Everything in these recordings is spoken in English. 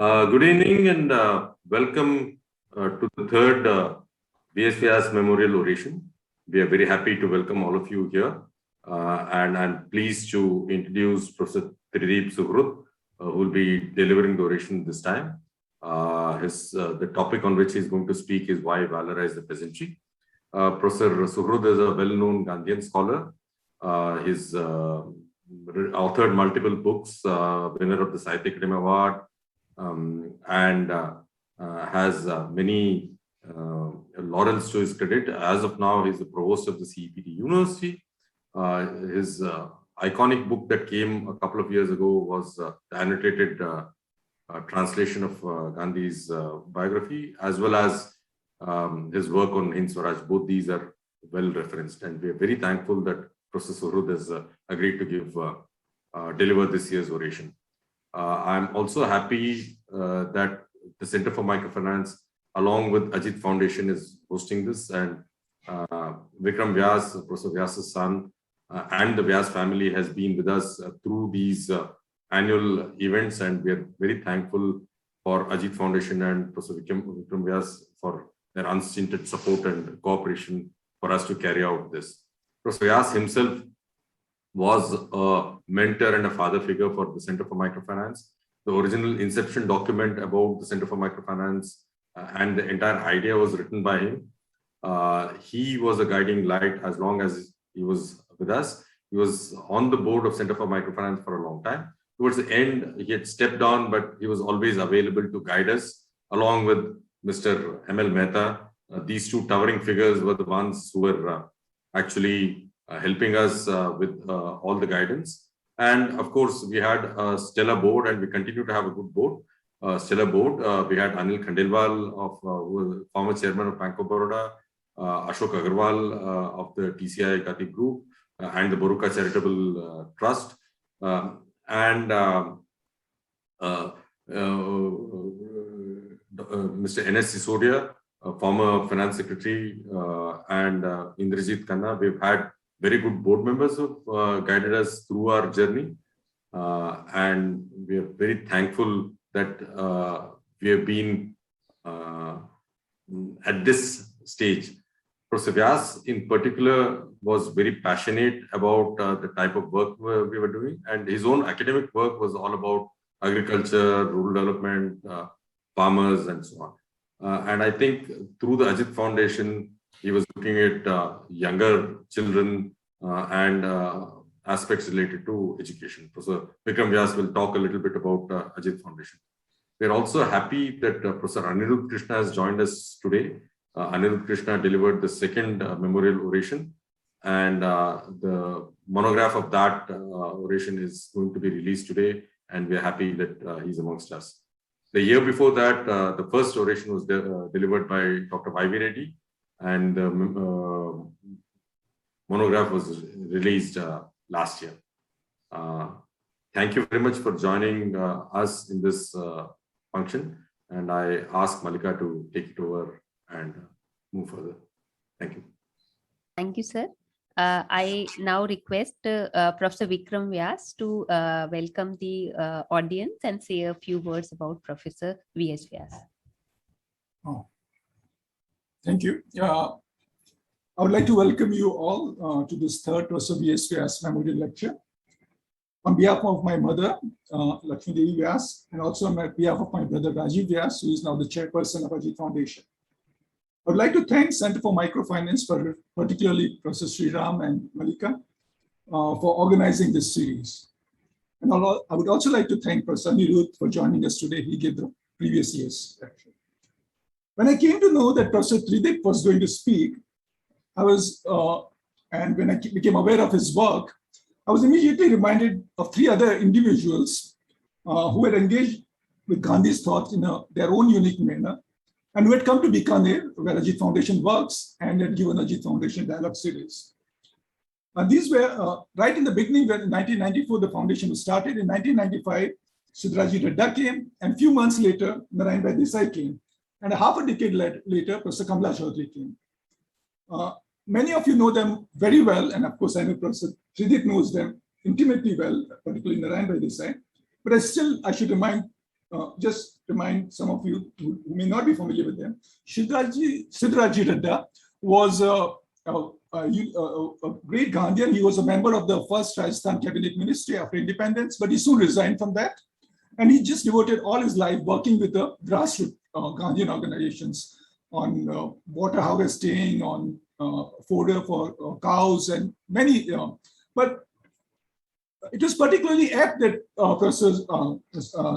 Good evening and welcome to the third Vijay Shankar Memorial Oration. We are very happy to welcome all of you here, and I'm pleased to introduce Professor Tridip Suhrud, who will be delivering the oration this time. The topic on which he's going to speak is why Valourise the Peasantry. Professor Suhrud is a well-known Gandhian scholar. He's authored multiple books, winner of the Sahitya Akademi Award, and has many laurels to his credit. As of now, he's the provost of the CEPT University. His iconic book that came a couple of years ago was the annotated translation of Gandhi's biography, as well as his work on Hind Swaraj. Both these are well referenced, and we are very thankful that Professor Suhrud has agreed to deliver this year's oration. I'm also happy that the Center for Microfinance, along with Ajit Foundation, is hosting this, and Vikram Vyas, Professor Vyas's son, and the Vyas family has been with us through these annual events, and we are very thankful for Ajit Foundation and Professor Vikram Vyas for their unstinted support and cooperation for us to carry out this. Professor Vyas himself was a mentor and a father figure for the Center for Microfinance. The original inception document about the Center for Microfinance and the entire idea was written by him. He was a guiding light as long as he was with us. He was on the board of Center for Microfinance for a long time. Towards the end, he had stepped down, but he was always available to guide us, along with Mr. M.L. Mehta. These two towering figures were the ones who were actually helping us with all the guidance. And of course, we had a stellar board, and we continue to have a good board, stellar board. We had Anil Khandelwal, who was former chairman of Bank of Baroda, Ashok Agarwal of the TCI Gati Group, and the Boruka Charitable Trust, and Mr. N.S. Sisodia, former finance secretary, and Indrajit Khanna. We've had very good board members who guided us through our journey, and we are very thankful that we have been at this stage. Professor Vyas in particular was very passionate about the type of work we were doing, and his own academic work was all about agriculture, rural development, farmers, and so on. And I think through the Ajit Foundation, he was looking at younger children and aspects related to education. Professor Vikram Vyas will talk a little bit about Ajit Foundation. We are also happy that Professor Anirudh Krishna has joined us today. Anirudh Krishna delivered the second memorial oration, and the monograph of that oration is going to be released today, and we are happy that he's amongst us. The year before that, the first oration was delivered by Dr. Y.V. Reddy, and the monograph was released last year. Thank you very much for joining us in this function, and I ask Malika to take it over and move further. Thank you. Thank you, sir. I now request Professor Vikram Vyas to welcome the audience and say a few words about Professor V.S. Vyas. Oh. Thank you. I would like to welcome you all to this third Professor V.S. Vyas Memorial Lecture. On behalf of my mother, Lakshmi Devi Vyas, and also on behalf of my brother Rajiv Vyas, who is now the chairperson of Ajit Foundation. I would like to thank Center for Microfinance, particularly Professor Sriram and Malika, for organizing this series. And I would also like to thank Professor Anirudh for joining us today. He gave the previous year's lecture. When I came to know that Professor Tridip was going to speak, and when I became aware of his work, I was immediately reminded of three other individuals who had engaged with Gandhi's thoughts in their own unique manner, and who had come to Bikaner, where Ajit Foundation works, and had given Ajit Foundation Dialogue Series. These were right in the beginning, when in 1994 the foundation was started. In 1995, Siddharji Redda came, and a few months later, Narayan Bhai Desai came, and half a decade later, Professor Kamla Chaudhary came. Many of you know them very well, and of course, I know Professor Tridip knows them intimately well, particularly Narayan Bhai Desai. But I should remind just remind some of you who may not be familiar with them. Siddharaji Redda was a great Gandhian. He was a member of the first Rajasthan Cabinet Ministry after independence, but he soon resigned from that. And he just devoted all his life working with the grassroots Gandhian organizations on water harvesting, on fodder for cows, and many. But it was particularly apt that Professor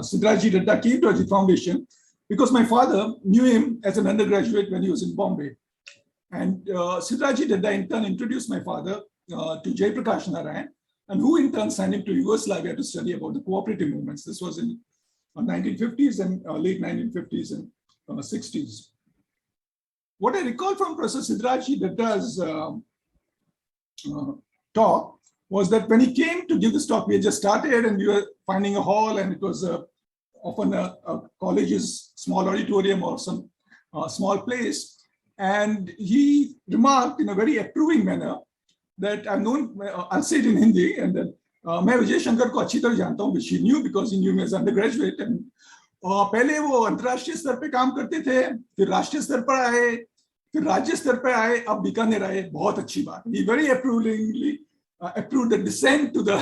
Siddharaji Redda came to Ajit Foundation because my father knew him as an undergraduate when he was in Bombay. And Siddharaji Redda in turn introduced my father to Jayaprakash Narayan, and who in turn sent him to Yugoslavia to study about the cooperative movements. This was in 1950s and late 1950s and 60s. What I recall from Professor Siddharaji Redda's talk was that when he came to give this talk, we had just started and we were finding a hall, and it was often a college's small auditorium or some small place. And he remarked in a very approving manner that I've known, I'll say it in Hindi, and then मैं विजय शंकर को अच्छी तरह जानता हूँ, which he knew because he knew me as undergraduate. And पहले वो अंतर्राष्ट्रीय स्तर पे काम करते थे, फिर राष्ट्रीय स्तर पर आए, फिर राज्य स्तर पे आए, अब बीकानेर आए. बहुत अच्छी बात. He very approvingly approved the descent to the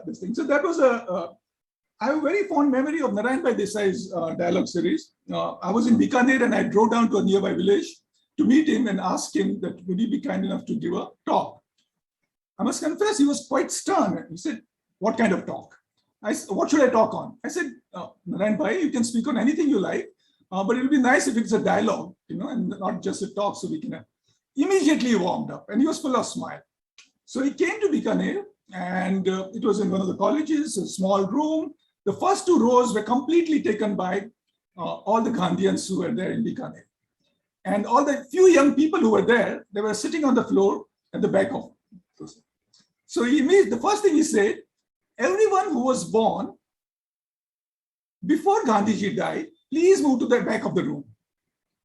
this thing. So that was I have a very fond memory of Narayan Bhai Desai's dialogue series. I was in Bikaner and I drove down to a nearby village to meet him and ask him that would he be kind enough to give a talk. I must confess, he was quite stern. He said, "What kind of talk?" I said, "What should I talk on?" I said, "Narayan Bhai, you can speak on anything you like, but it will be nice if it's a dialogue, and not just a talk, so we can." Immediately warmed up, and he was full of smile. So he came to Bikaner, and it was in one of the colleges, a small room. The first two rows were completely taken by all the Gandhians who were there in Bikaner. And all the few young people who were there, they were sitting on the floor at the back of. So the first thing he said, everyone who was born before Gandhiji died, please move to the back of the room.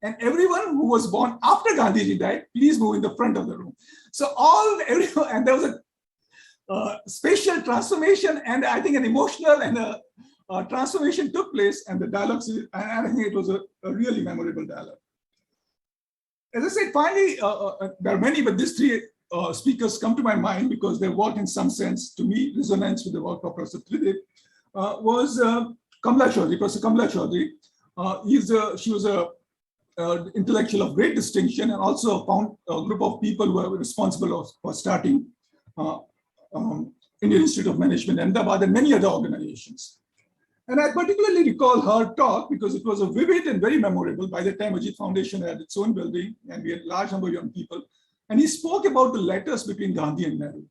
And everyone who was born after Gandhiji died, please move in the front of the room. So everyone, and there was a spatial transformation, and I think an emotional and a transformation took place, and the dialogue, and I think it was a really memorable dialogue. As I said, finally, there are many, but these three speakers come to my mind because their work, in some sense, to me, resonates with the work of Professor Tridip, was Kamla Chaudhary, Professor Kamla Chaudhary. She was a intellectual of great distinction, and also found a group of people who were responsible for starting Indian Institute of Management, Ahmedabad, and many other organizations. And I particularly recall her talk because it was a vivid and very memorable. By the time Ajit Foundation had its own building, and we had a large number of young people, and he spoke about the letters between Gandhi and Nehru.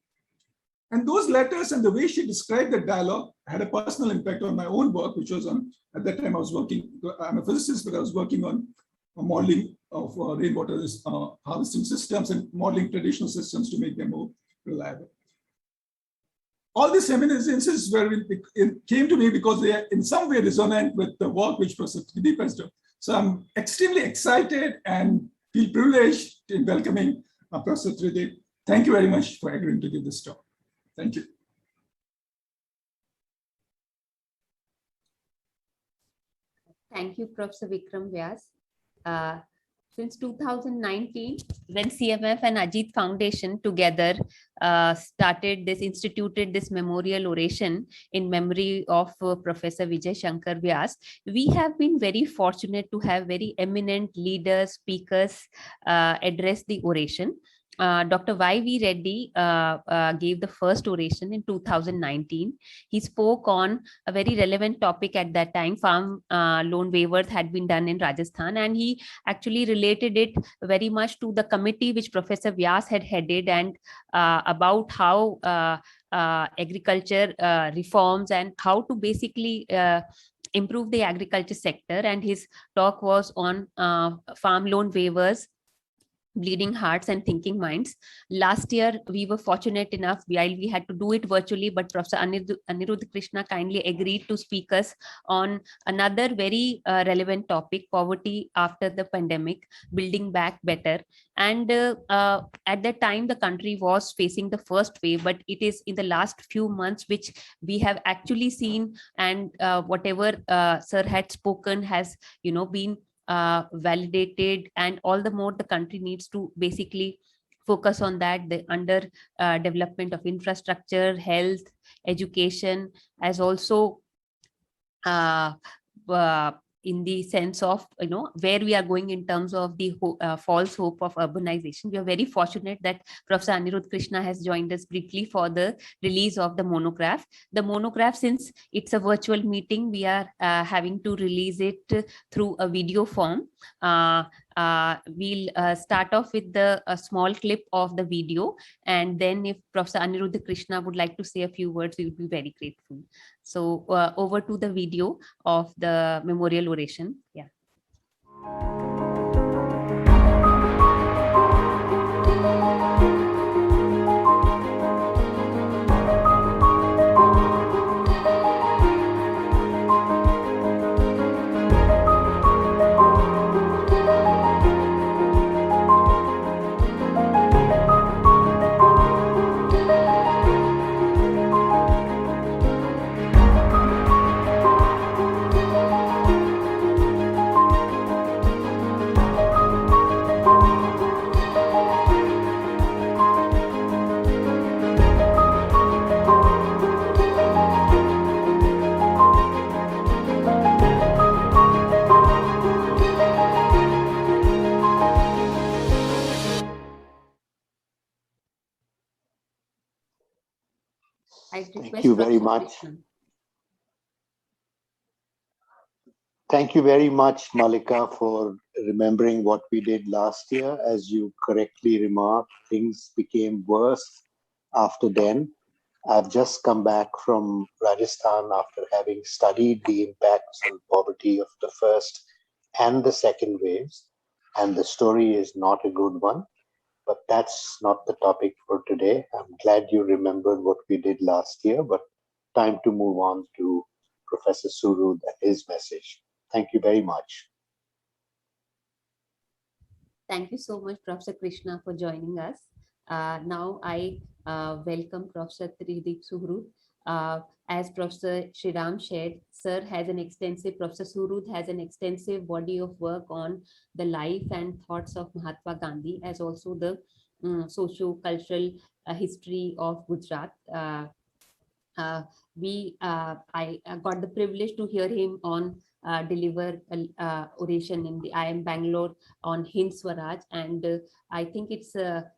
And those letters and the way she described the dialogue had a personal impact on my own work, which was on, at that time I was working, I'm a physicist, but I was working on modeling of rainwater harvesting systems and modeling traditional systems to make them more reliable. All these reminiscences came to me because they are in some way resonant with the work which Professor Tridip has done. So I'm extremely excited and feel privileged in welcoming Professor Tridip. Thank you very much for agreeing to give this talk. Thank you. Thank you, Professor Vikram Vyas. Since 2019, when CMF and Ajit Foundation together instituted this memorial oration in memory of Professor Vijay Shankar Vyas, we have been very fortunate to have very eminent leaders, speakers address the oration. Dr. Y.V. Reddy gave the first oration in 2019. He spoke on a very relevant topic at that time. Farm loan waivers had been done in Rajasthan, and he actually related it very much to the committee which Professor Vyas had headed, and about how agriculture reforms and how to basically improve the agriculture sector. And his talk was on farm loan waivers, bleeding hearts and thinking minds. Last year, we were fortunate enough, while we had to do it virtually, but Professor Anirudh Krishna kindly agreed to speak us on another very relevant topic, poverty after the pandemic, building back better. And at that time, the country was facing the first wave, but it is in the last few months which we have actually seen, and whatever Sir had spoken has, been validated, and all the more the country needs to basically focus on that, the under development of infrastructure, health, education, as also uh, uh, in the sense of where we are going in terms of the false hope of urbanization. We are very fortunate that Professor Anirudh Krishna has joined us briefly for the release of the monograph. The monograph, since it's a virtual meeting, we are having to release it through a video form. We'll start off with a small clip of the video, and then if Professor Anirudh Krishna would like to say a few words, we would be very grateful. So over to the video of the memorial oration. Yeah. Thank you very much. Thank you very much, Malika, for remembering what we did last year. As you correctly remarked, things became worse after then. I've just come back from Rajasthan after having studied the impacts on poverty of the first and the second waves, and the story is not a good one. But that's not the topic for today. I'm glad you remembered what we did last year, but time to move on to Professor Suhrud and his message. Thank you very much. Thank you so much, Professor Krishna, for joining us. Now I welcome Professor Tridip Suhrud. As Professor Shriram shared, Professor Suhrud has an extensive body of work on the life and thoughts of Mahatma Gandhi, as also the socio-cultural history of Gujarat. I got the privilege to hear him on deliver oration in the IIM Bangalore on Hind Swaraj, and I think it's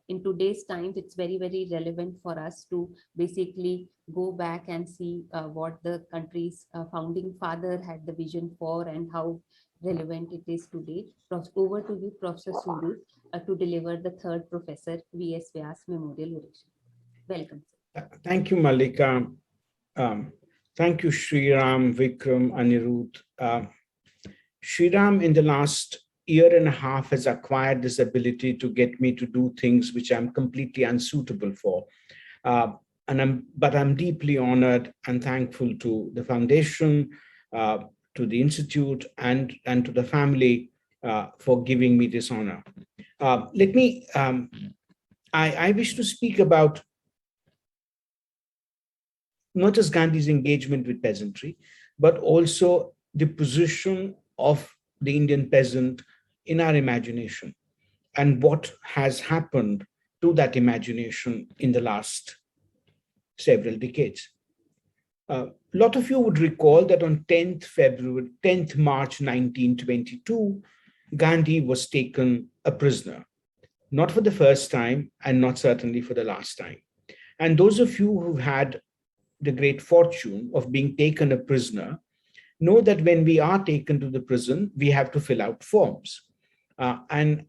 in today's times it's very, very relevant for us to basically go back and see what the country's founding father had the vision for and how relevant it is today. Over to you, Professor Suhrud, to deliver the third Professor V.S. Vyas Memorial Oration. Welcome, sir. Thank you, Malika. Thank you, Shriram, Vikram, Anirudh. Shriram, in the last year and a half, has acquired this ability to get me to do things which I'm completely unsuitable for. But I'm deeply honored and thankful to the foundation, to the institute, and to the family for giving me this honor. I wish to speak about not just Gandhi's engagement with peasantry, but also the position of the Indian peasant in our imagination and what has happened to that imagination in the last several decades. A lot of you would recall that on 10th March 1922, Gandhi was taken a prisoner, not for the first time and not certainly for the last time. And those of you who've had the great fortune of being taken a prisoner know that when we are taken to the prison, we have to fill out forms. And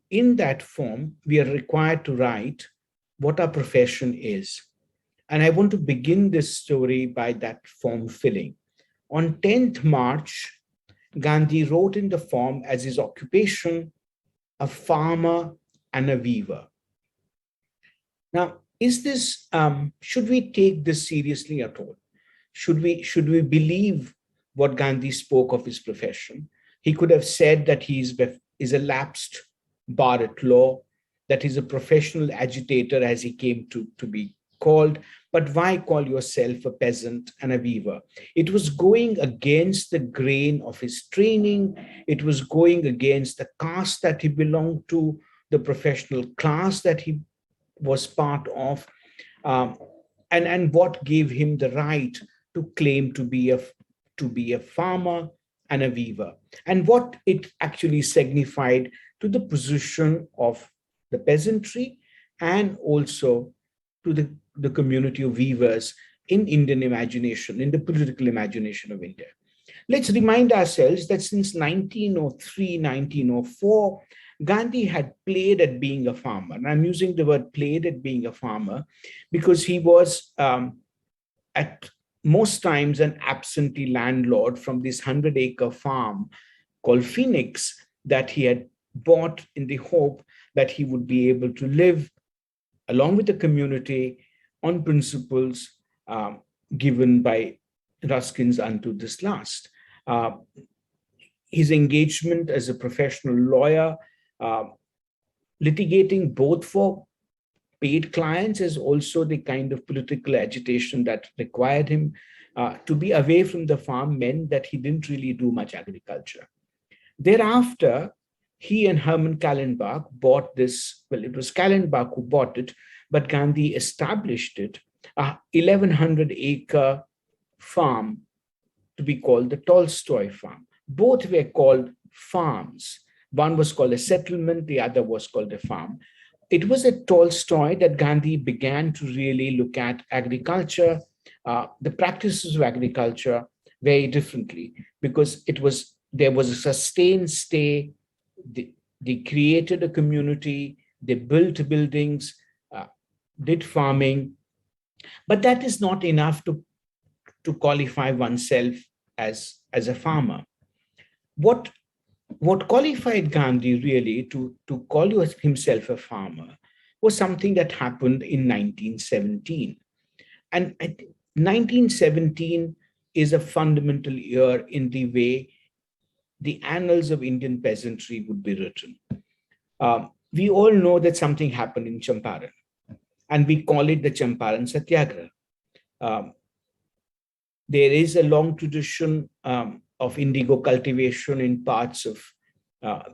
in that form, we are required to write what our profession is. And I want to begin this story by that form filling. On 10th March, Gandhi wrote in the form as his occupation, a farmer and a weaver. Now, is this, should we take this seriously at all? Should we believe what Gandhi spoke of his profession? He could have said that he is a lapsed bar at law, that he's a professional agitator as he came to be called. But why call yourself a peasant and a weaver? It was going against the grain of his training. It was going against the caste that he belonged to, the professional class that he was part of, and what gave him the right to claim to be a farmer and a weaver, and what it actually signified to the position of the peasantry and also to the community of weavers in Indian imagination, in the political imagination of India. Let's remind ourselves that since 1903, 1904, Gandhi had played at being a farmer. And I'm using the word played at being a farmer because he was at most times an absentee landlord from this 100-acre farm called Phoenix that he had bought in the hope that he would be able to live along with the community on principles given by Ruskin's Unto This Last. His engagement as a professional lawyer, litigating both for paid clients as also the kind of political agitation that required him to be away from the farm meant that he didn't really do much agriculture. Thereafter, he and Herman Kallenbach bought this, well, it was Kallenbach who bought it, but Gandhi established it, a 1,100-acre farm to be called the Tolstoy farm. Both were called farms. One was called a settlement, the other was called a farm. It was at Tolstoy that Gandhi began to really look at agriculture, the practices of agriculture very differently, because there was a sustained stay. They created a community, they built buildings, did farming, but that is not enough to qualify oneself as a farmer. What qualified Gandhi really to call himself a farmer was something that happened in 1917. And 1917 is a fundamental year in the way the annals of Indian peasantry would be written. We all know that something happened in Champaran, and we call it the Champaran Satyagraha. There is a long tradition of indigo cultivation in parts of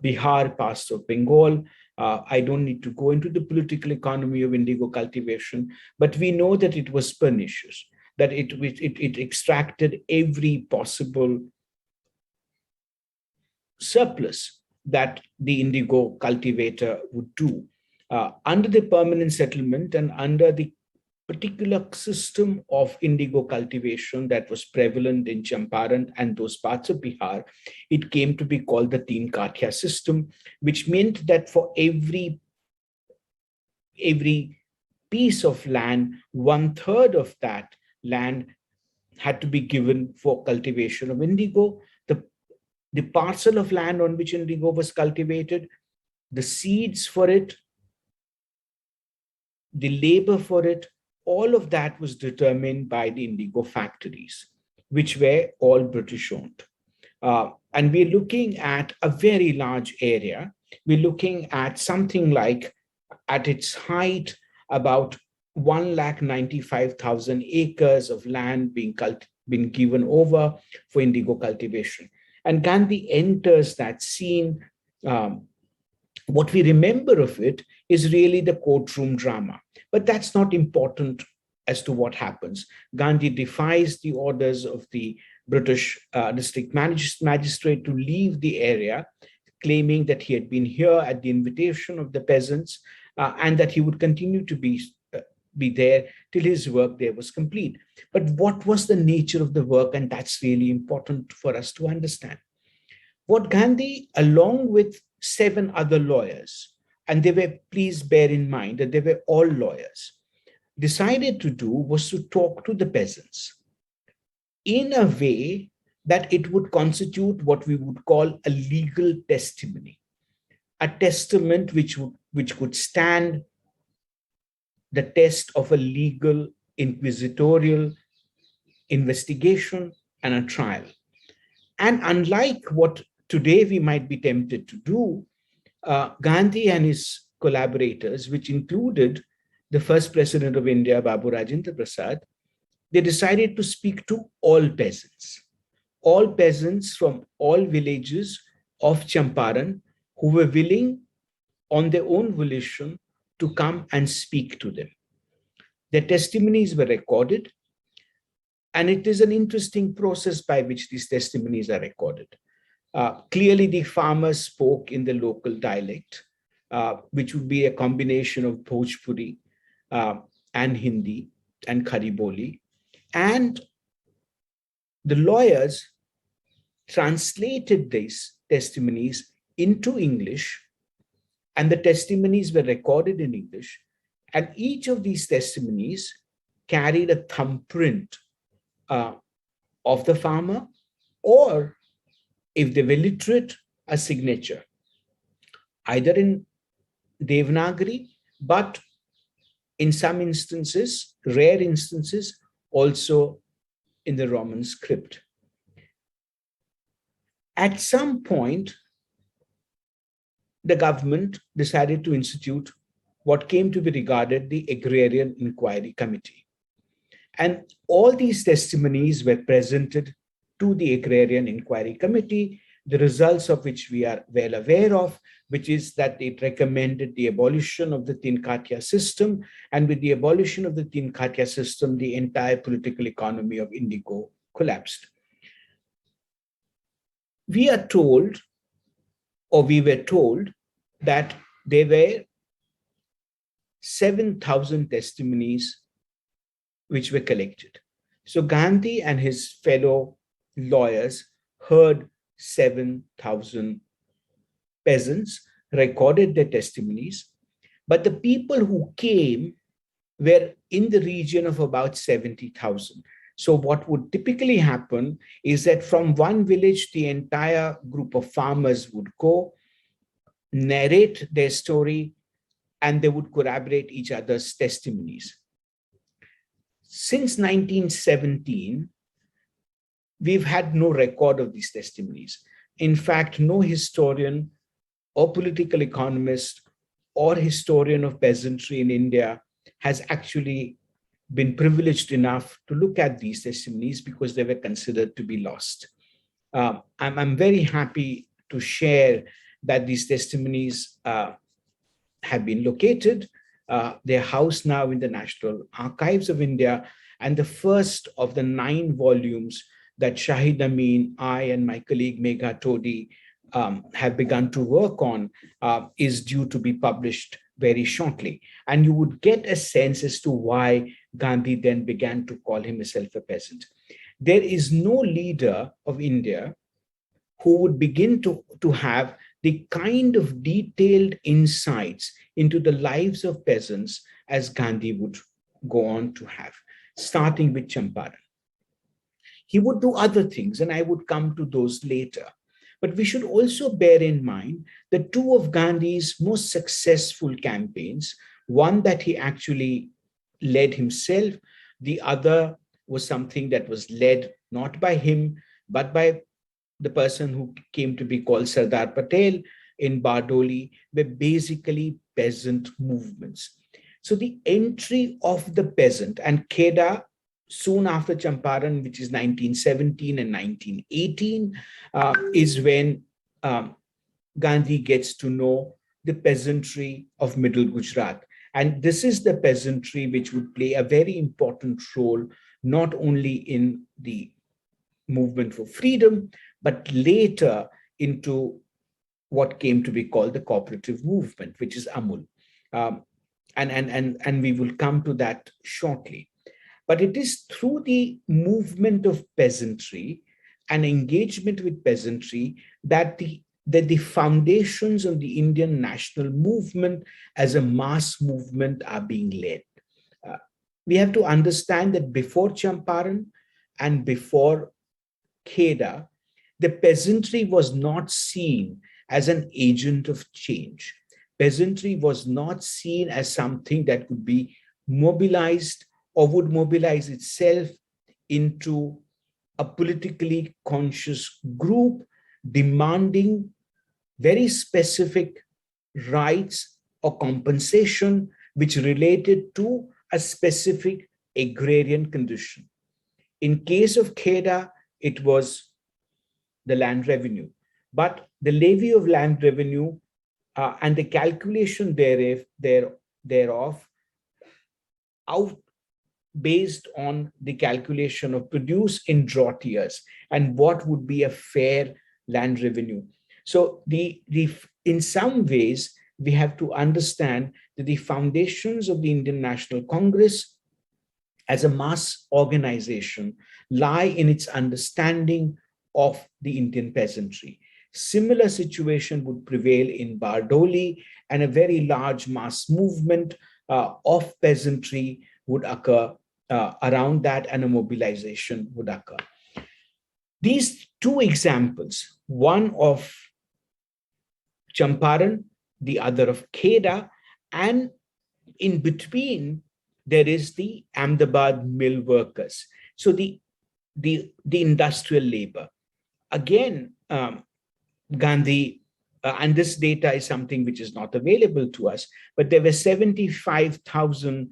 Bihar, parts of Bengal. I don't need to go into the political economy of indigo cultivation, but we know that it was pernicious, that it extracted every possible surplus that the indigo cultivator would do. Under the permanent settlement and under the particular system of indigo cultivation that was prevalent in Champaran and those parts of Bihar, it came to be called the Teen Kathia system, which meant that for every piece of land, 1/3 of that land had to be given for cultivation of indigo. The parcel of land on which indigo was cultivated, the seeds for it, the labor for it, all of that was determined by the indigo factories, which were all British owned. And we're looking at a very large area. We're looking at something like, at its height, about 195,000 acres of land being given over for indigo cultivation. And Gandhi enters that scene. What we remember of it is really the courtroom drama, but that's not important as to what happens. Gandhi defies the orders of the British district magistrate to leave the area, claiming that he had been here at the invitation of the peasants and that he would continue to be there till his work there was complete. But what was the nature of the work? And that's really important for us to understand. What Gandhi, along with 7 other lawyers, and they were, please bear in mind that they were all lawyers, decided to do was to talk to the peasants in a way that it would constitute what we would call a legal testimony. a testament which could stand the test of a legal inquisitorial investigation and a trial. And unlike what today we might be tempted to do, Gandhi and his collaborators, which included the first president of India, Babu Rajendra Prasad, they decided to speak to all peasants from all villages of Champaran who were willing on their own volition to come and speak to them. Their testimonies were recorded, and it is an interesting process by which these testimonies are recorded. Clearly, the farmers spoke in the local dialect, which would be a combination of Bhojpuri and Hindi and Khari Boli. And the lawyers translated these testimonies into English, and the testimonies were recorded in English. And each of these testimonies carried a thumbprint of the farmer, or if they were literate, a signature, either in Devanagari, but in some instances, rare instances, also in the Roman script. At some point, the government decided to institute what came to be regarded the Agrarian Inquiry Committee. And all these testimonies were presented to the Agrarian Inquiry Committee, the results of which we are well aware of, which is that it recommended the abolition of the Tin Khatia system. And with the abolition of the Tin Khatia system, the entire political economy of Indigo collapsed. We are told, or we were told, that there were 7,000 testimonies which were collected. So Gandhi and his fellow lawyers heard 7,000 peasants, recorded their testimonies, but the people who came were in the region of about 70,000. So what would typically happen is that from one village, the entire group of farmers would go, narrate their story, and they would corroborate each other's testimonies. Since 1917, we've had no record of these testimonies. In fact, no historian or political economist or historian of peasantry in India has actually been privileged enough to look at these testimonies because they were considered to be lost. I'm very happy to share that these testimonies have been located. They're housed now in the National Archives of India, and the first of the 9 volumes that Shahid Amin, I, and my colleague Megha Todi have begun to work on is due to be published very shortly. And you would get a sense as to why Gandhi then began to call himself a peasant. There is no leader of India who would begin to have the kind of detailed insights into the lives of peasants as Gandhi would go on to have, starting with Champaran. He would do other things, and I would come to those later. But we should also bear in mind that 2 of Gandhi's most successful campaigns, one that he actually led himself, the other was something that was led not by him, but by the person who came to be called Sardar Patel in Bardoli, were basically peasant movements. So the entry of the peasant, and Kheda soon after Champaran, which is 1917 and 1918, is when Gandhi gets to know the peasantry of Middle Gujarat. And this is the peasantry which would play a very important role, not only in the movement for freedom, but later into what came to be called the cooperative movement, which is Amul. And we will come to that shortly. But it is through the movement of peasantry and engagement with peasantry that the foundations of the Indian national movement as a mass movement are being laid. We have to understand that before Champaran and before Kheda, the peasantry was not seen as an agent of change. Peasantry was not seen as something that could be mobilized or would mobilize itself into a politically conscious group demanding very specific rights or compensation which related to a specific agrarian condition. In case of Kheda, it was the land revenue, but the levy of land revenue and the calculation thereof out based on the calculation of produce in drought years and what would be a fair land revenue. So in some ways, we have to understand that the foundations of the Indian National Congress as a mass organization lie in its understanding of the Indian peasantry. Similar situation would prevail in Bardoli, and a very large mass movement of peasantry would occur around that, and a mobilization would occur. These two examples, one of Champaran, the other of Kheda, and in between there is the Ahmedabad mill workers. So the industrial labor. Again, Gandhi, and this data is something which is not available to us, but there were 75,000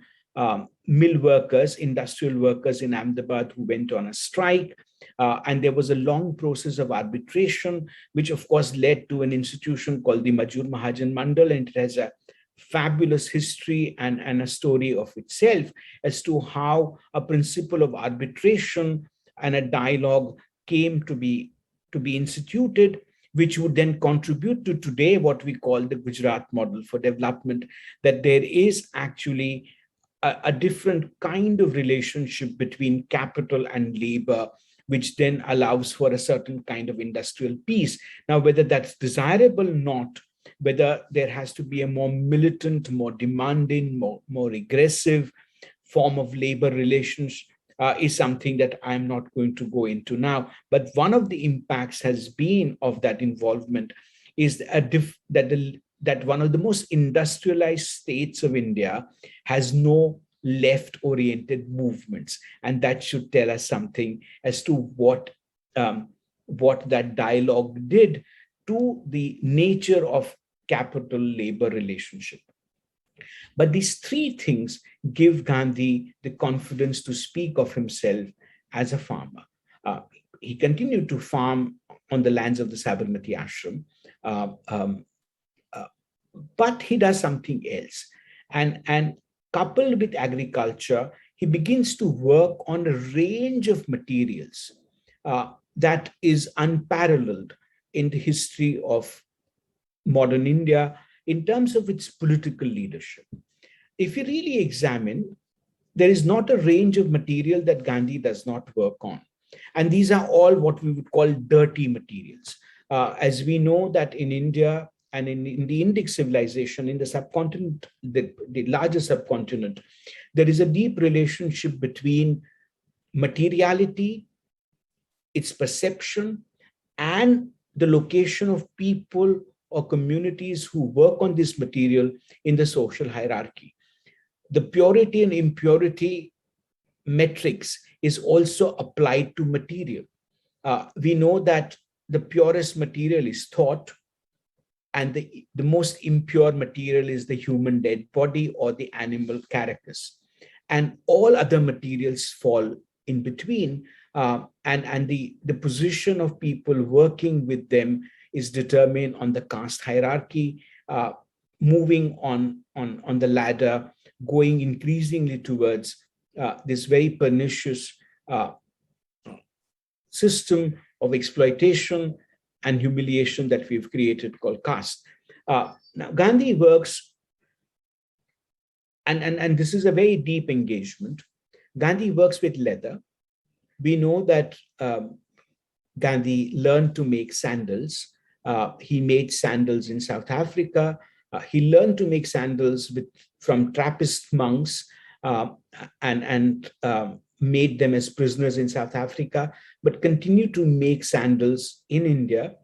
mill workers, industrial workers in Ahmedabad who went on a strike. And there was a long process of arbitration, which of course led to an institution called the Majur Mahajan Mandal, and it has a fabulous history and a story of itself as to how a principle of arbitration and a dialogue came to be instituted, which would then contribute to today what we call the Gujarat model for development, that there is actually a different kind of relationship between capital and labor, which then allows for a certain kind of industrial peace. Now, whether that's desirable or not, whether there has to be a more militant, more demanding, more aggressive form of labor relations is something that I'm not going to go into now. But one of the impacts has been of that involvement is that one of the most industrialized states of India has no left-oriented movements, and that should tell us something as to what that dialogue did to the nature of capital-labor relationship. But these three things give Gandhi the confidence to speak of himself as a farmer. He continued to farm on the lands of the Sabarmati ashram, but he does something else. And coupled with agriculture, he begins to work on a range of materials that is unparalleled in the history of modern India in terms of its political leadership. If you really examine, there is not a range of material that Gandhi does not work on. And these are all what we would call dirty materials. As we know that in India and in the Indic civilization, in the subcontinent, the larger subcontinent, there is a deep relationship between materiality, its perception, and the location of people or communities who work on this material in the social hierarchy. The purity and impurity metrics is also applied to material. We know that the purest material is thought, and the most impure material is the human dead body or the animal carcass. And all other materials fall in between, and the position of people working with them is determined on the caste hierarchy, moving on the ladder, going increasingly towards this very pernicious system of exploitation and humiliation that we've created called caste. Now, Gandhi works, and this is a very deep engagement. Gandhi works with leather. We know that Gandhi learned to make sandals. He made sandals in South Africa. He learned to make sandals from Trappist monks and made them as prisoners in South Africa, but continued to make sandals in India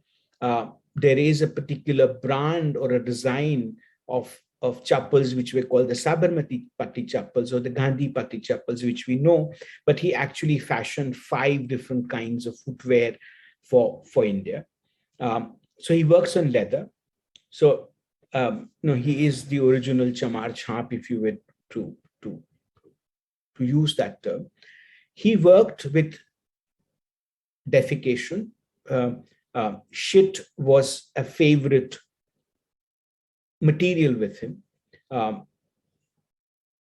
there is a particular brand or a design of chappals which were called the Sabarmati Patti chappals or the Gandhi Patti chappals, which we know, but he actually fashioned 5 different kinds of footwear for India. So he works on leather. So he is the original Chamar Chhap, if you were to use that term. He worked with defecation. Shit was a favorite material with him.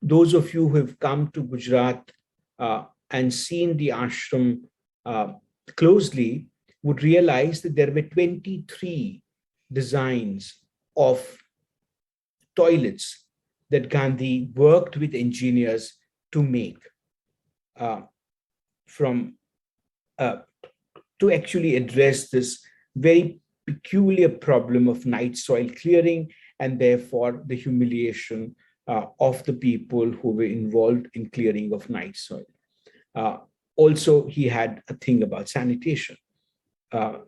Those of you who have come to Gujarat and seen the ashram closely would realize that there were 23 designs of toilets that Gandhi worked with engineers to make to actually address this very peculiar problem of night soil clearing and therefore the humiliation of the people who were involved in clearing of night soil. Also, he had a thing about sanitation,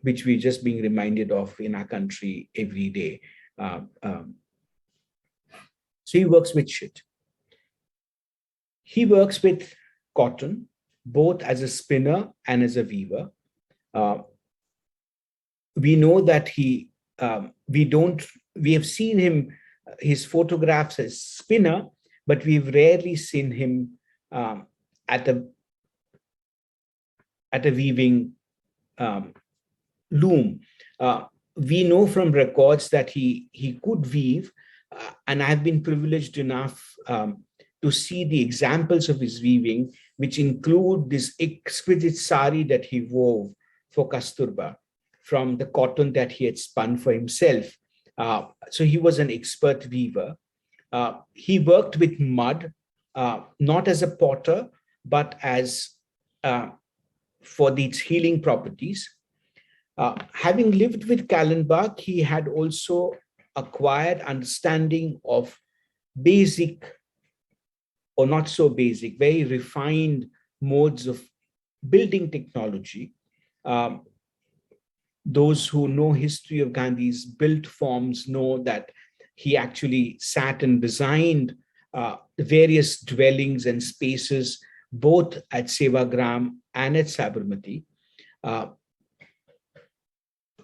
which we're just being reminded of in our country every day. So he works with shit. He works with cotton, both as a spinner and as a weaver. We know that we have seen him, his photographs as spinner, but we've rarely seen him at a weaving loom. We know from records that he could weave, and I've been privileged enough to see the examples of his weaving, which include this exquisite sari that he wove for Kasturba from the cotton that he had spun for himself. So he was an expert weaver. He worked with mud, not as a potter, but as for its healing properties. Having lived with Kallenbach, he had also acquired understanding of basic, or not so basic, very refined modes of building technology. Those who know history of Gandhi's built forms know that he actually sat and designed various dwellings and spaces, both at Sevagram and at Sabarmati.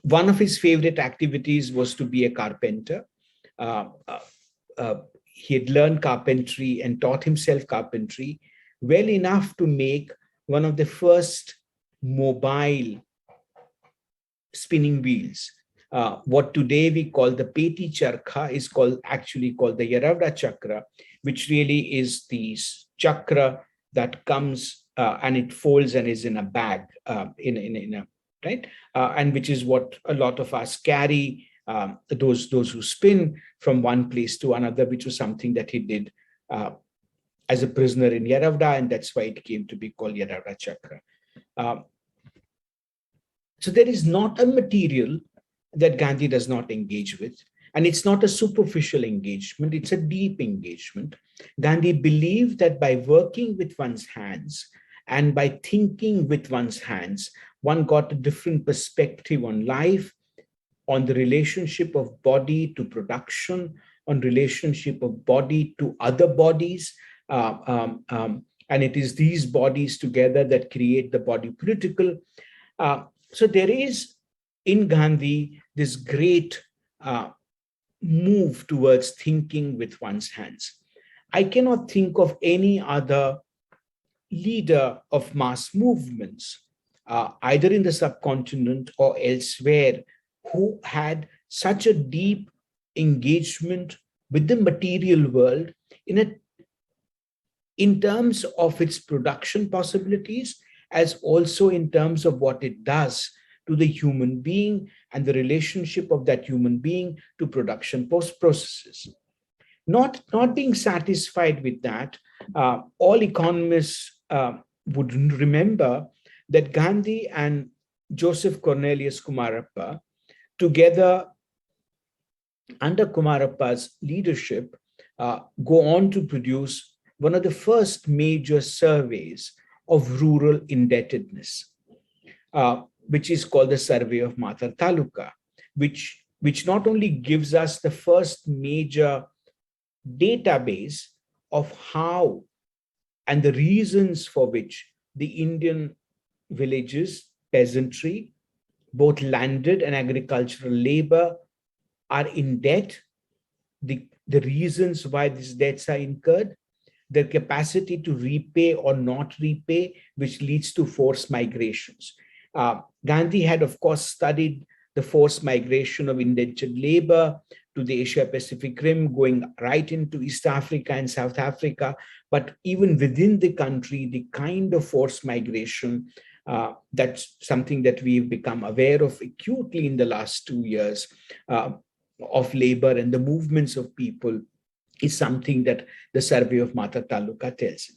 One of his favorite activities was to be a carpenter. He had learned carpentry and taught himself carpentry well enough to make one of the first mobile spinning wheels. What today we call the Peti Charkha is actually called the Yaravda Chakra, which really is the chakra that comes and it folds and is in a bag, right? And which is what a lot of us carry, those who spin from one place to another, which was something that he did as a prisoner in Yaravda, and that's why it came to be called Yaravda Chakra. So there is not a material that Gandhi does not engage with, and it's not a superficial engagement, it's a deep engagement. Gandhi believed that by working with one's hands and by thinking with one's hands, one got a different perspective on life, on the relationship of body to production, on relationship of body to other bodies. And it is these bodies together that create the body political. So there is in Gandhi this great move towards thinking with one's hands. I cannot think of any other leader of mass movements, either in the subcontinent or elsewhere, who had such a deep engagement with the material world in terms of its production possibilities, as also in terms of what it does to the human being and the relationship of that human being to production processes. Not being satisfied with that, all economists would remember that Gandhi and Joseph Cornelius Kumarappa, together under Kumarappa's leadership, go on to produce one of the first major surveys of rural indebtedness, which is called the Survey of Matar Taluka. which not only gives us the first major database of how and the reasons for which the Indian villages, peasantry, both landed and agricultural labor, are in debt, the reasons why these debts are incurred, their capacity to repay or not repay, which leads to forced migrations. Gandhi had, of course, studied the forced migration of indentured labor to the Asia-Pacific Rim, going right into East Africa and South Africa. But even within the country, the kind of forced migration, that's something that we've become aware of acutely in the last 2 years, of labor and the movements of people, is something that the survey of Mata Taluka tells.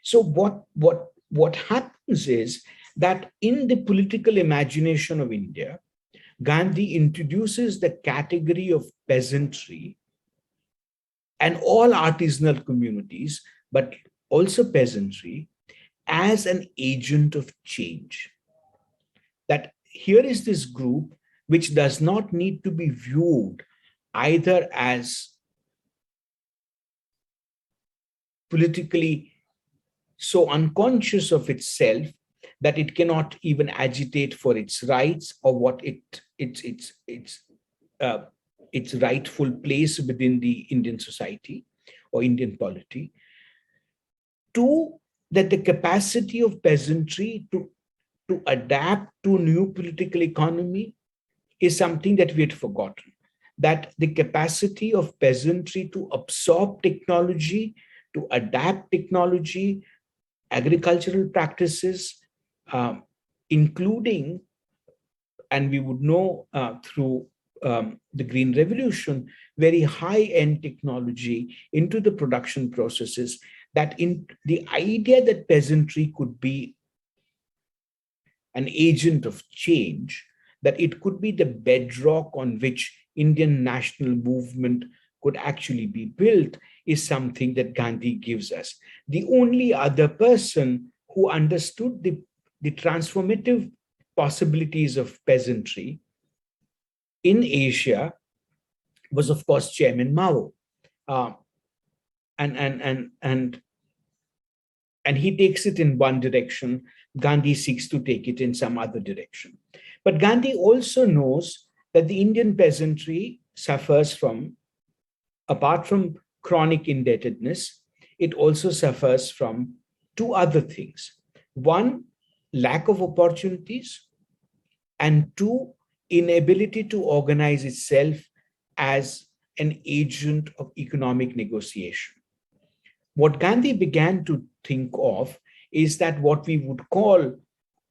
So what happens is that in the political imagination of India, Gandhi introduces the category of peasantry and all artisanal communities, but also peasantry, as an agent of change. That here is this group which does not need to be viewed either as politically so unconscious of itself that it cannot even agitate for its rights or what its rightful place within the Indian society or Indian polity. Two, that the capacity of peasantry to adapt to a new political economy is something that we had forgotten. That the capacity of peasantry to absorb technology, to adapt technology, agricultural practices, including, and we would know through the Green Revolution, very high-end technology into the production processes, that in the idea that peasantry could be an agent of change, that it could be the bedrock on which Indian national movement could actually be built, is something that Gandhi gives us. The only other person who understood the transformative possibilities of peasantry in Asia was, of course, Chairman Mao. And he takes it in one direction. Gandhi seeks to take it in some other direction. But Gandhi also knows that the Indian peasantry suffers from, apart from chronic indebtedness, it also suffers from two other things. One, lack of opportunities, and two, inability to organize itself as an agent of economic negotiation. What Gandhi began to think of is that what we would call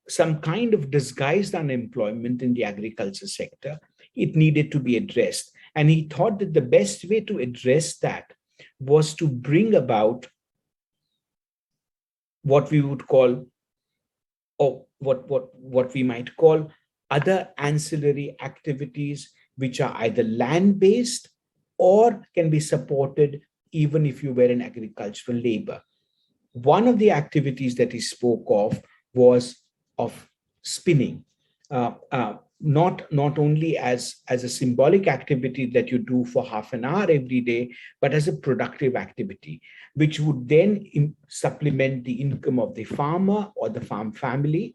some kind of disguised unemployment in the agriculture sector, it needed to be addressed. And he thought that the best way to address that was to bring about what we would call, or what we might call, other ancillary activities which are either land-based or can be supported even if you were in agricultural labor. One of the activities that he spoke of was of spinning, not only as a symbolic activity that you do for half an hour every day, but as a productive activity, which would then supplement the income of the farmer or the farm family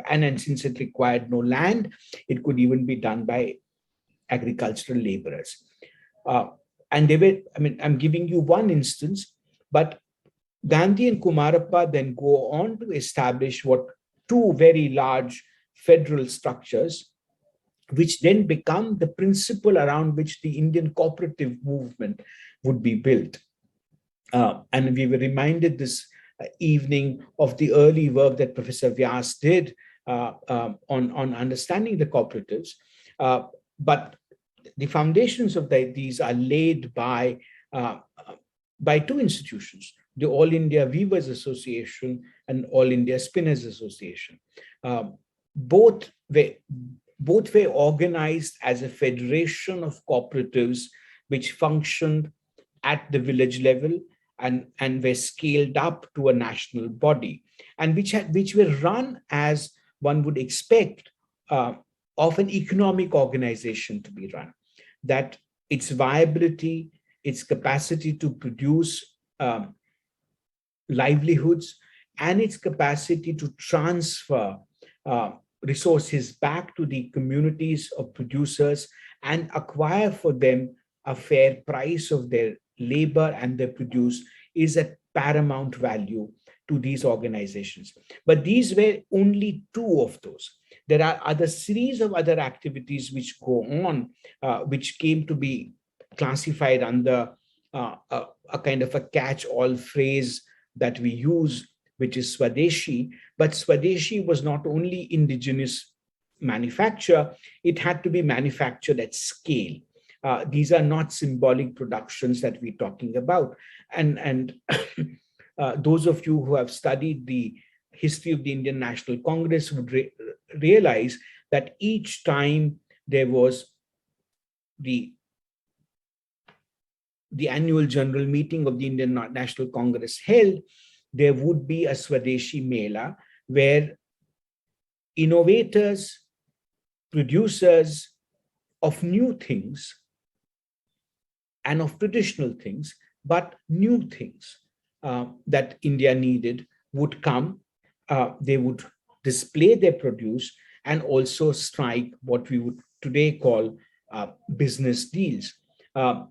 and since it required no land, it could even be done by agricultural laborers. And they were, I'm giving you one instance, but Gandhi and Kumarappa then go on to establish two very large federal structures, which then become the principle around which the Indian cooperative movement would be built. And we were reminded this evening of the early work that Professor Vyas did on understanding the cooperatives. But the foundations of these are laid by two institutions, the All India Weavers Association and All India Spinners Association. Both were organized as a federation of cooperatives which functioned at the village level and were scaled up to a national body, and which were run as one would expect of an economic organization to be run, that its viability, its capacity to produce livelihoods, and its capacity to transfer resources back to the communities of producers and acquire for them a fair price of their labor and their produce is at paramount value to these organizations. But these were only two of those. There are other series of other activities which go on, which came to be classified under a kind of a catch-all phrase that we use, which is Swadeshi. But Swadeshi was not only indigenous manufacture, it had to be manufactured at scale. These are not symbolic productions that we're talking about. And those of you who have studied the history of the Indian National Congress would realize that each time there was the annual general meeting of the Indian National Congress held, there would be a Swadeshi Mela where innovators, producers of new things and of traditional things, but new things that India needed would come. They would display their produce and also strike what we would today call business deals.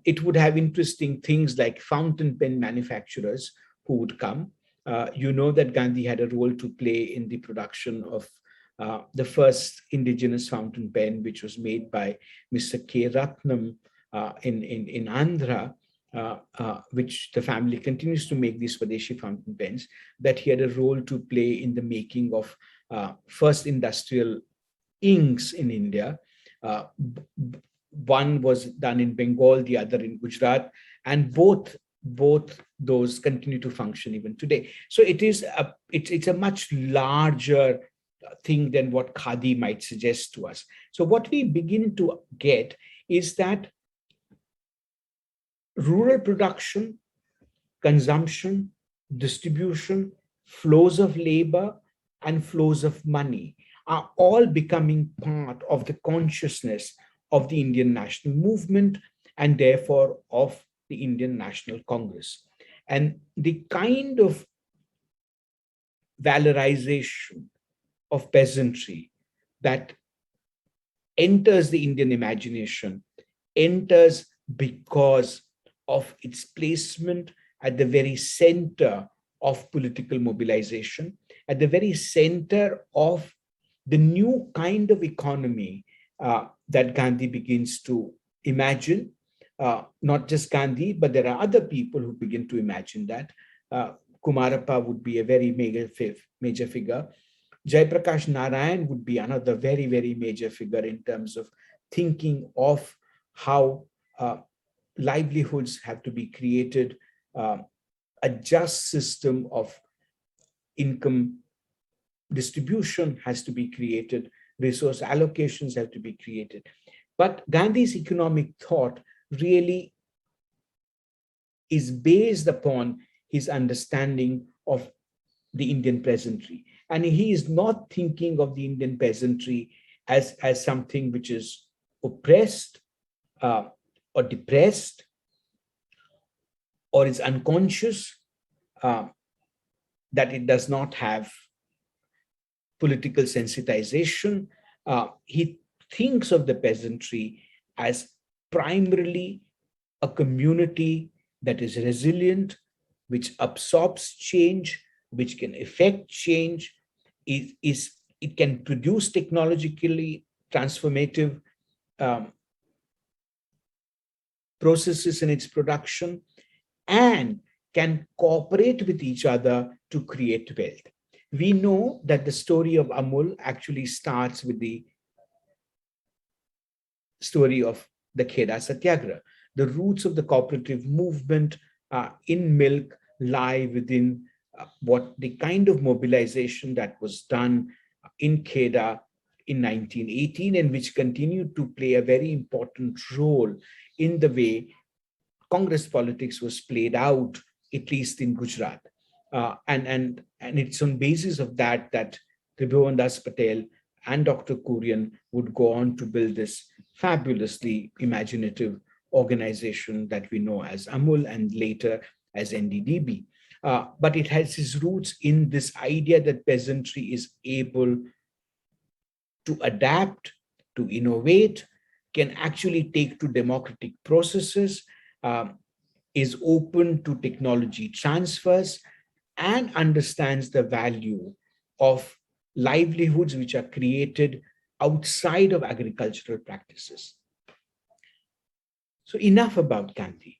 It would have interesting things like fountain pen manufacturers who would come. You know that Gandhi had a role to play in the production of the first indigenous fountain pen, which was made by Mr. K. Ratnam in Andhra, which the family continues to make these Swadeshi fountain pens, that he had a role to play in the making of first industrial inks in India. One was done in Bengal, the other in Gujarat, and both those continue to function even today. So it's a much larger thing than what Khadi might suggest to us. So what we begin to get is that rural production, consumption, distribution, flows of labor, and flows of money are all becoming part of the consciousness of the Indian national movement and therefore of the Indian National Congress. And the kind of valorization of peasantry that enters the Indian imagination enters because of its placement at the very center of political mobilization, at the very center of the new kind of economy that Gandhi begins to imagine. Not just Gandhi, but there are other people who begin to imagine that. Kumarappa would be a very major figure. Jayaprakash Narayan would be another very, very major figure in terms of thinking of how livelihoods have to be created, a just system of income distribution has to be created, resource allocations have to be created. But Gandhi's economic thought really is based upon his understanding of the Indian peasantry. And he is not thinking of the Indian peasantry as something which is oppressed or depressed or is unconscious, that it does not have political sensitization. He thinks of the peasantry as primarily a community that is resilient, which absorbs change, which can effect change, it can produce technologically transformative processes in its production, and can cooperate with each other to create wealth. We know that the story of Amul actually starts with the story of the Kheda Satyagraha. The roots of the cooperative movement in milk lie within what the kind of mobilization that was done in Kheda in 1918, and which continued to play a very important role in the way Congress politics was played out, at least in Gujarat. And it's on basis of that Tribhuvan Das Patel and Dr. Kurian would go on to build this fabulously imaginative organization that we know as AMUL and later as NDDB. But it has its roots in this idea that peasantry is able to adapt, to innovate, can actually take to democratic processes, is open to technology transfers, and understands the value of livelihoods which are created outside of agricultural practices. So enough about Gandhi.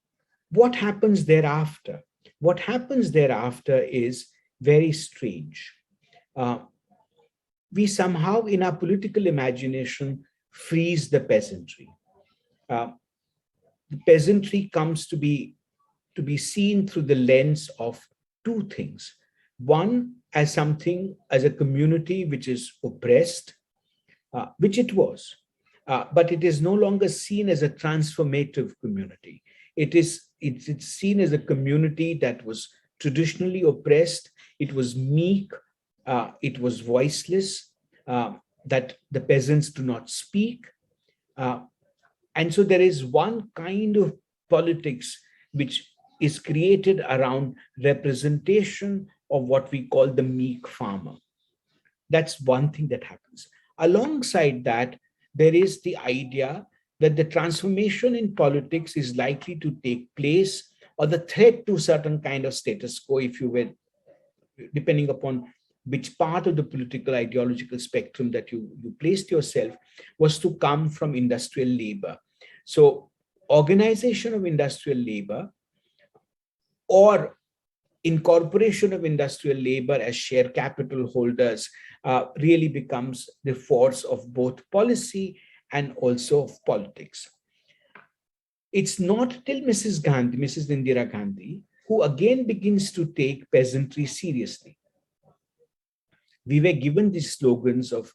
What happens thereafter? What happens thereafter is very strange. We somehow in our political imagination freeze the peasantry. The peasantry comes to be seen through the lens of two things. One, as something, as a community which is oppressed, which it was, but it is no longer seen as a transformative community. It's seen as a community that was traditionally oppressed. It was meek, it was voiceless, that the peasants do not speak. And so there is one kind of politics which is created around representation of what we call the meek farmer. That's one thing that happens. Alongside that, there is the idea that the transformation in politics is likely to take place, or the threat to certain kind of status quo, if you will, depending upon which part of the political ideological spectrum that you placed yourself, was to come from industrial labor. So organization of industrial labor or incorporation of industrial labor as share capital holders really becomes the force of both policy and also of politics. It's not till Mrs. Indira Gandhi, who again begins to take peasantry seriously. We were given these slogans of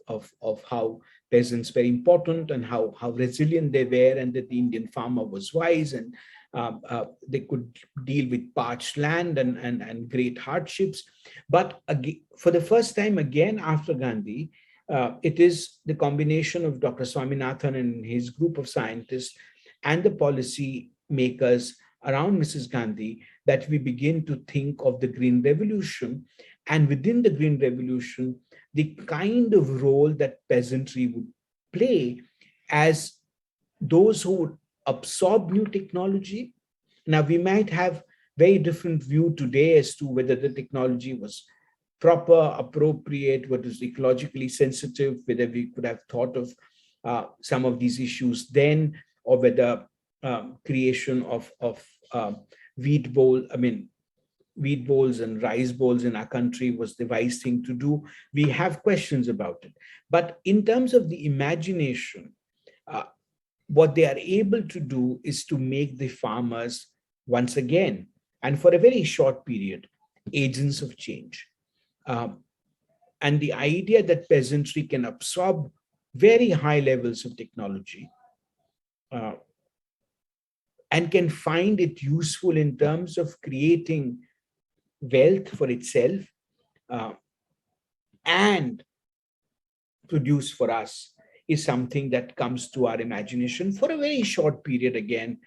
how peasants were important and how resilient they were, and that the Indian farmer was wise and they could deal with parched land and great hardships. But again, for the first time again after Gandhi, it is the combination of Dr. Swaminathan and his group of scientists and the policy makers around Mrs. Gandhi that we begin to think of the Green Revolution, and within the Green Revolution, the kind of role that peasantry would play as those who would absorb new technology. Now, we might have very different view today as to whether the technology was proper, appropriate, what was ecologically sensitive, whether we could have thought of some of these issues then, or whether creation of wheat bowls and rice bowls in our country was the wise thing to do. We have questions about it. But in terms of the imagination, what they are able to do is to make the farmers once again, and for a very short period, agents of change. And the idea that peasantry can absorb very high levels of technology and can find it useful in terms of creating wealth for itself and produce for us is something that comes to our imagination for a very short period again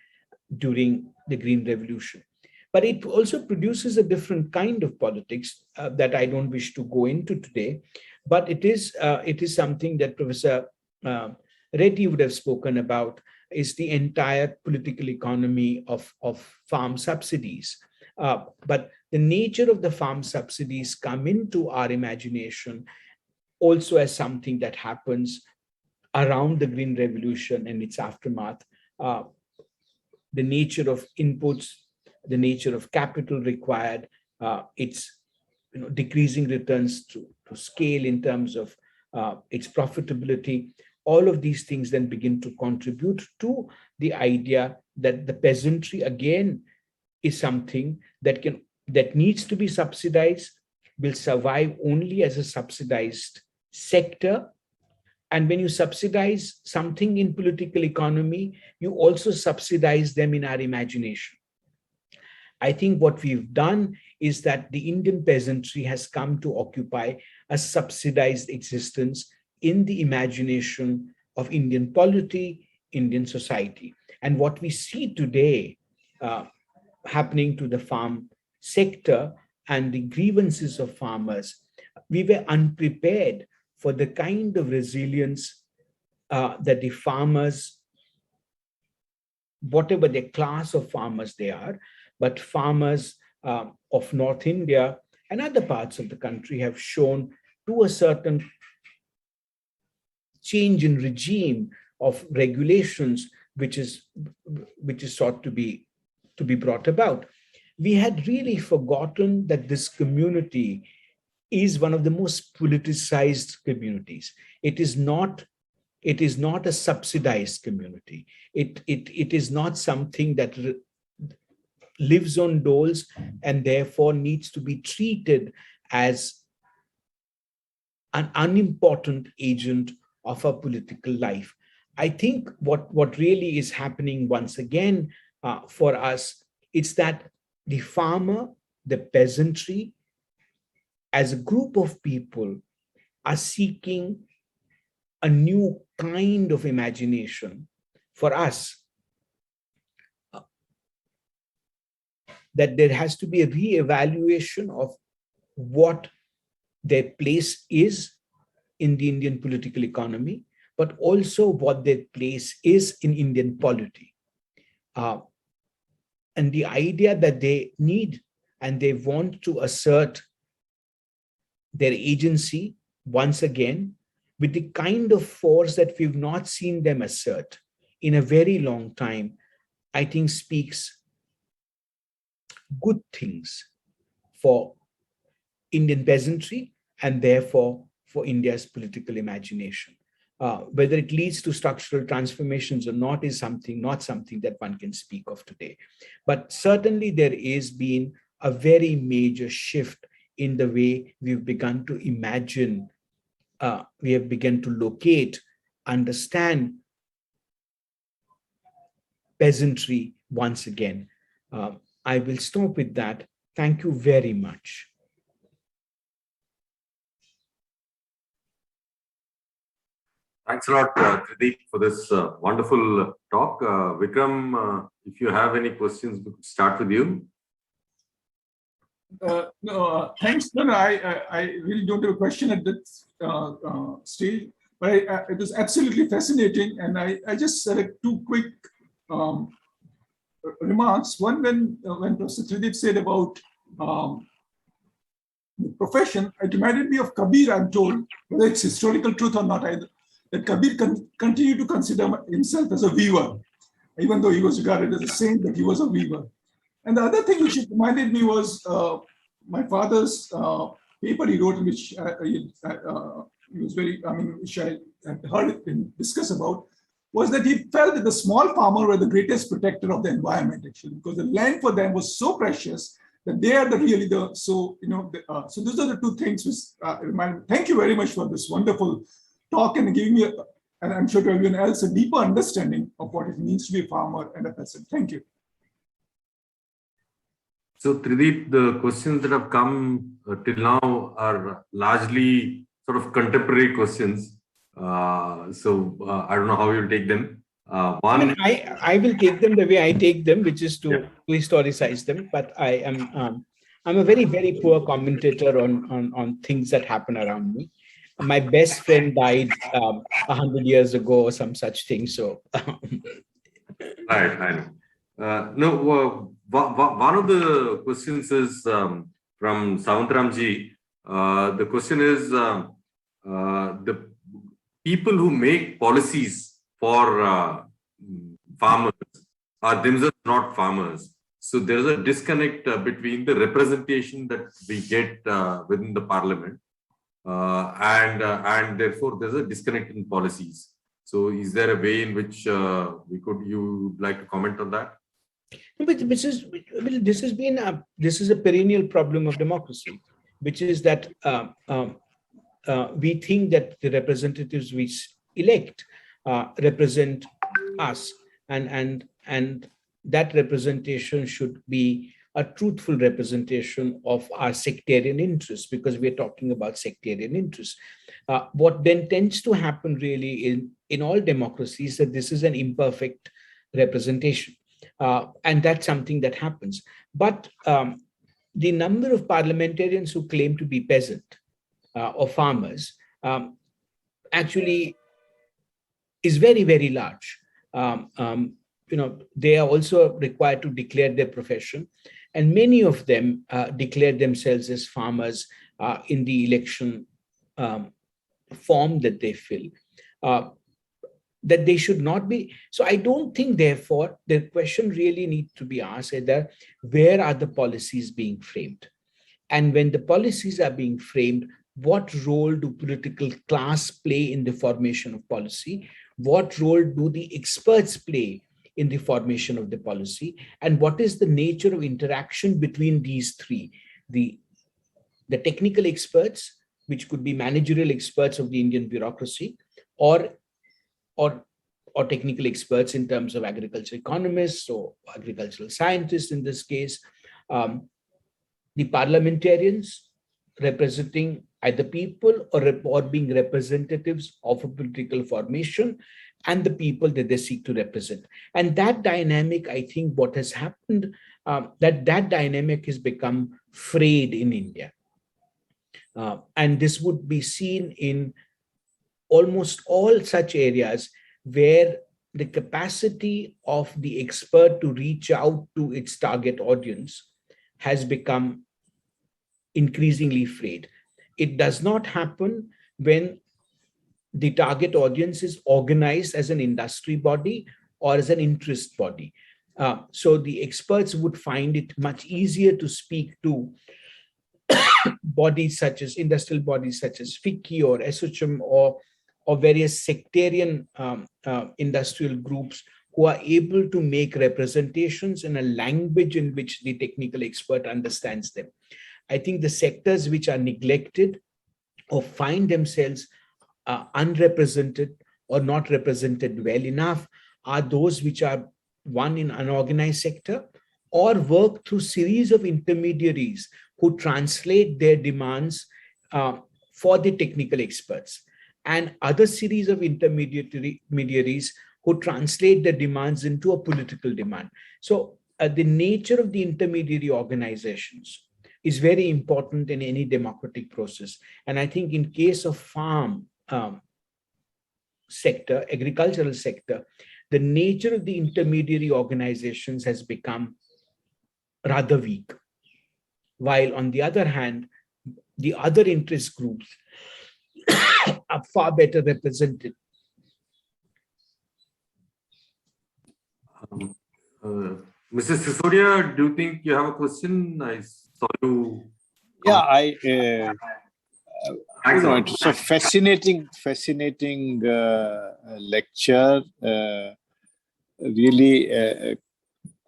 during the Green Revolution. But it also produces a different kind of politics that I don't wish to go into today. But it is something that Professor Reddy would have spoken about, is the entire political economy of farm subsidies. But the nature of the farm subsidies come into our imagination also as something that happens around the Green Revolution and its aftermath. The nature of inputs, the nature of capital required, its decreasing returns to scale in terms of its profitability. All of these things then begin to contribute to the idea that the peasantry again is something that needs to be subsidized, will survive only as a subsidized sector. And when you subsidize something in political economy, you also subsidize them in our imagination. I think what we've done is that the Indian peasantry has come to occupy a subsidized existence in the imagination of Indian polity, Indian society. And what we see today happening to the farm sector and the grievances of farmers, we were unprepared for the kind of resilience that the farmers, whatever the class of farmers they are, but farmers of North India and other parts of the country have shown to a certain change in regime of regulations, which is sought to be brought about. We had really forgotten that this community is one of the most politicized communities. It is not a subsidized community. It is not something that lives on doles and therefore needs to be treated as an unimportant agent of our political life. I think what really is happening once again for us, it's that the farmer, the peasantry, as a group of people are seeking a new kind of imagination for us, that there has to be a re-evaluation of what their place is in the Indian political economy, but also what their place is in Indian polity. And the idea that they need and they want to assert their agency once again with the kind of force that we've not seen them assert in a very long time, I think speaks good things for Indian peasantry and therefore for India's political imagination. Whether it leads to structural transformations or not is not something that one can speak of today. But certainly there is been a very major shift in the way we've begun to imagine, we have begun to locate, understand peasantry once again. I will stop with that. Thank you very much. Thanks a lot, Tridip, for this wonderful talk. Vikram, if you have any questions, we could start with you. No, thanks. No, I really don't have a question at this stage, but it was absolutely fascinating. And I just said two quick remarks. One, when Professor Tridip said about the profession, it reminded me of Kabir, I'm told, whether it's historical truth or not, that Kabir continued to consider himself as a weaver, even though he was regarded as a saint, but he was a weaver. And the other thing which it reminded me was my father's paper he wrote, in which he was very, which I had heard him discuss about, was that he felt that the small farmer were the greatest protector of the environment, actually, because the land for them was so precious that they are so those are the two things which remind me. Thank you very much for this wonderful talk and giving me, and I'm sure to everyone else, a deeper understanding of what it means to be a farmer and a peasant. Thank you. So, Tridip, the questions that have come till now are largely sort of contemporary questions. I don't know how you'll take them. I will take them the way I take them, which is to historicize them. But I'm a very, very poor commentator on things that happen around me. My best friend died 100 years ago or some such thing. So, right, I know. One of the questions is from Savantramji. The question is the people who make policies for farmers are themselves not farmers. So there's a disconnect between the representation that we get within the parliament and therefore there's a disconnect in policies. So is there a way in which you would like to comment on that? This is a perennial problem of democracy, which is that we think that the representatives we elect represent us, and that representation should be a truthful representation of our sectarian interests, because we're talking about sectarian interests. What then tends to happen really in all democracies that this is an imperfect representation. And that's something that happens. But the number of parliamentarians who claim to be peasant or farmers actually is very, very large. They are also required to declare their profession. And many of them declare themselves as farmers in the election form that they fill. That they should not be. So I don't think, therefore, the question really needs to be asked either, where are the policies being framed? And when the policies are being framed, what role do political class play in the formation of policy? What role do the experts play in the formation of the policy? And what is the nature of interaction between these three? The technical experts, which could be managerial experts of the Indian bureaucracy, or technical experts in terms of agriculture economists or agricultural scientists in this case, the parliamentarians representing either people or being representatives of a political formation, and the people that they seek to represent. And that dynamic, I think what has happened, that dynamic has become frayed in India. And this would be seen in almost all such areas where the capacity of the expert to reach out to its target audience has become increasingly frayed. It does not happen when the target audience is organized as an industry body or as an interest body. So the experts would find it much easier to speak to bodies such as industrial bodies such as FICCI or SHM or various sectarian industrial groups who are able to make representations in a language in which the technical expert understands them. I think the sectors which are neglected or find themselves unrepresented or not represented well enough are those which are, one, in unorganized sector, or work through series of intermediaries who translate their demands for the technical experts, and other series of intermediaries who translate the demands into a political demand. So the nature of the intermediary organizations is very important in any democratic process. And I think in case of farm sector, agricultural sector, the nature of the intermediary organizations has become rather weak. While on the other hand, the other interest groups are far better represented. Mrs. Sisodia, do you think you have a question? I saw you. Yeah, it's a fascinating lecture. Really,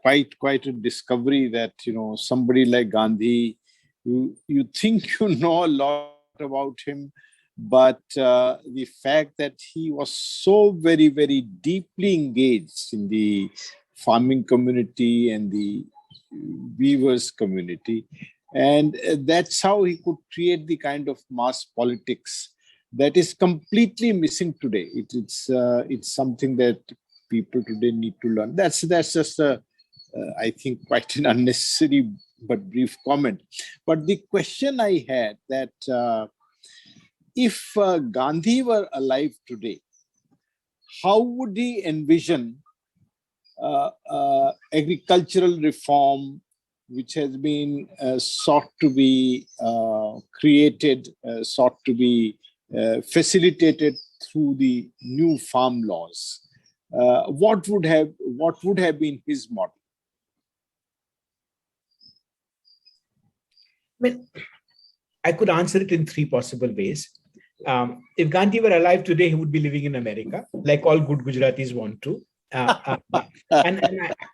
quite a discovery that somebody like Gandhi, you think you know a lot about him, but the fact that he was so very, very deeply engaged in the farming community and the weavers community, and that's how he could create the kind of mass politics that is completely missing today. It's something that people today need to learn. That's just I think quite an unnecessary but brief comment. But the question I had that if Gandhi were alive today, how would he envision agricultural reform, which has been sought to be created, sought to be facilitated through the new farm laws? What would have been his model? Well, I could answer it in three possible ways. If Gandhi were alive today, he would be living in America, like all good Gujaratis want to. And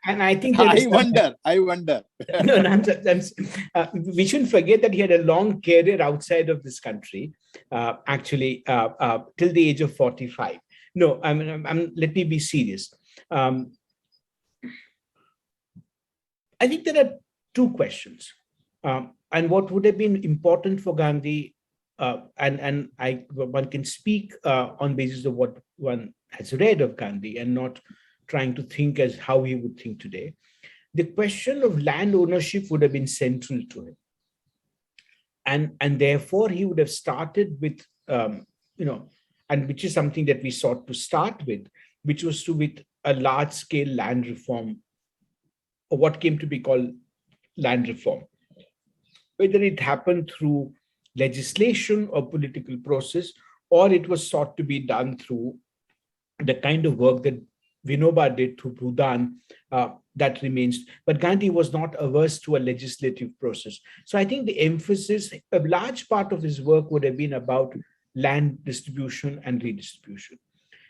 I think I wonder. No, we shouldn't forget that he had a long career outside of this country, actually, till the age of 45. No, let me be serious. I think there are two questions. And what would have been important for Gandhi one can speak on basis of what one has read of Gandhi and not trying to think as how he would think today. The question of land ownership would have been central to him. And therefore he would have started with, and which is something that we sought to start with, which was with a large scale land reform, or what came to be called land reform. Whether it happened through legislation or political process, or it was sought to be done through the kind of work that Vinoba did through Bhudan, that remains. But Gandhi was not averse to a legislative process. So I think the emphasis, a large part of his work would have been about land distribution and redistribution.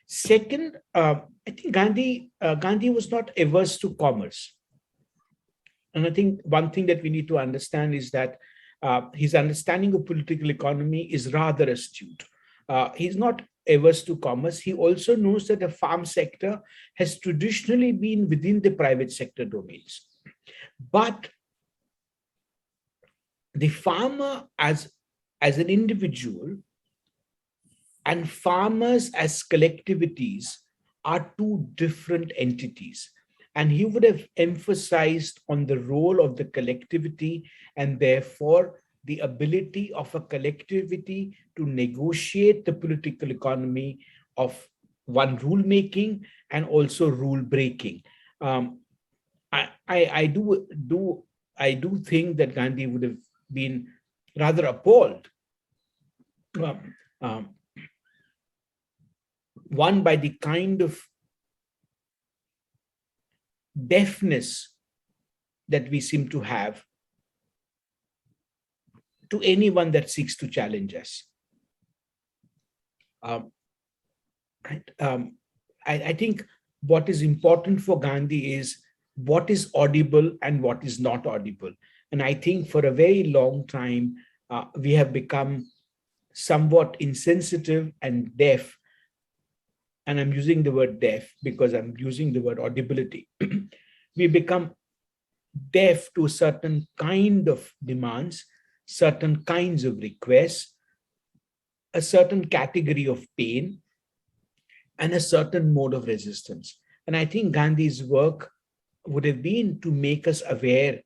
Second, I think Gandhi was not averse to commerce. And I think one thing that we need to understand is that his understanding of political economy is rather astute. He's not averse to commerce. He also knows that the farm sector has traditionally been within the private sector domains. But the farmer as an individual and farmers as collectivities are two different entities. And he would have emphasized on the role of the collectivity and therefore the ability of a collectivity to negotiate the political economy of one rule making and also rule breaking. I do think that Gandhi would have been rather appalled, one, by the kind of deafness that we seem to have to anyone that seeks to challenge us. I think what is important for Gandhi is what is audible and what is not audible. And I think for a very long time, we have become somewhat insensitive and deaf. And I'm using the word deaf because I'm using the word audibility. We become deaf to a certain kind of demands, certain kinds of requests, a certain category of pain, and a certain mode of resistance. And I think Gandhi's work would have been to make us aware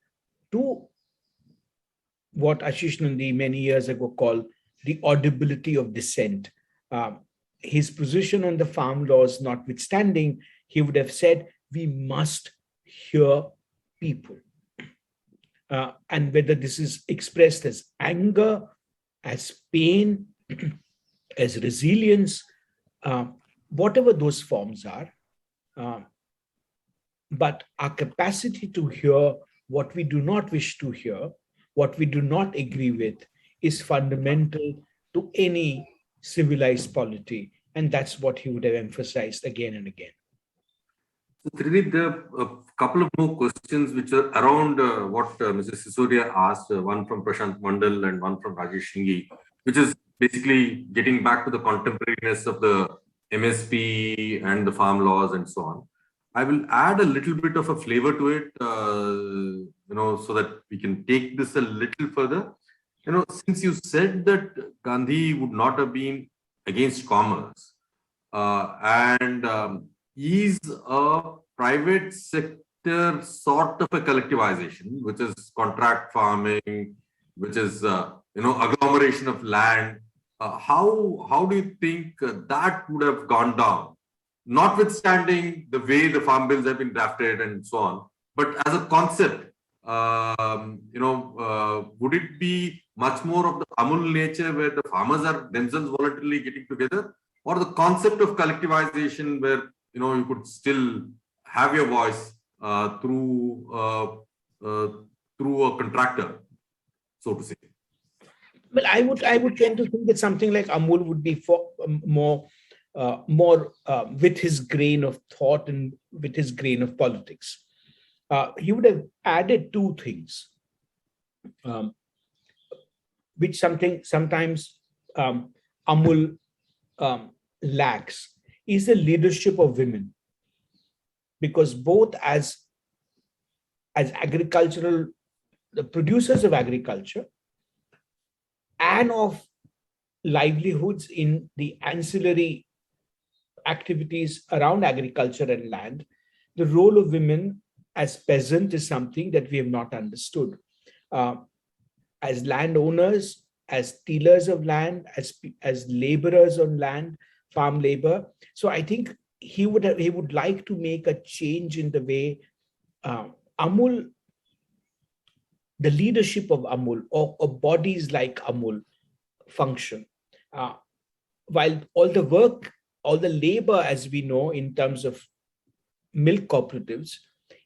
to what Ashish Nandi many years ago called the audibility of dissent. His position on the farm laws notwithstanding, he would have said, we must hear people. And whether this is expressed as anger, as pain, as resilience, whatever those forms are, but our capacity to hear what we do not wish to hear, what we do not agree with, is fundamental to any civilized polity. And that's what he would have emphasized again and again. So, Tridip, there are a couple of more questions which are around what Mrs. Sisodia asked, one from Prashant Mandal and one from Rajesh Singhi, which is basically getting back to the contemporariness of the MSP and the farm laws and so on. I will add a little bit of a flavor to it, so that we can take this a little further. Since you said that Gandhi would not have been against commerce, and is a private sector sort of a collectivization, which is contract farming, which is agglomeration of land. How do you think that would have gone down, notwithstanding the way the farm bills have been drafted and so on? But as a concept, would it be much more of the Amul nature where the farmers are themselves voluntarily getting together, or the concept of collectivization where you could still have your voice through a contractor, so to say? Well, I would tend to think that something like Amul would be more with his grain of thought and with his grain of politics. He would have added two things, which sometimes Amul lacks, is the leadership of women. Because both as agricultural, the producers of agriculture and of livelihoods in the ancillary activities around agriculture and land, the role of women as peasant is something that we have not understood. As landowners, as tillers of land, as laborers on land, farm labor. So I think he would like to make a change in the way Amul, the leadership of Amul, or bodies like Amul function. While all the work, all the labor, as we know, in terms of milk cooperatives,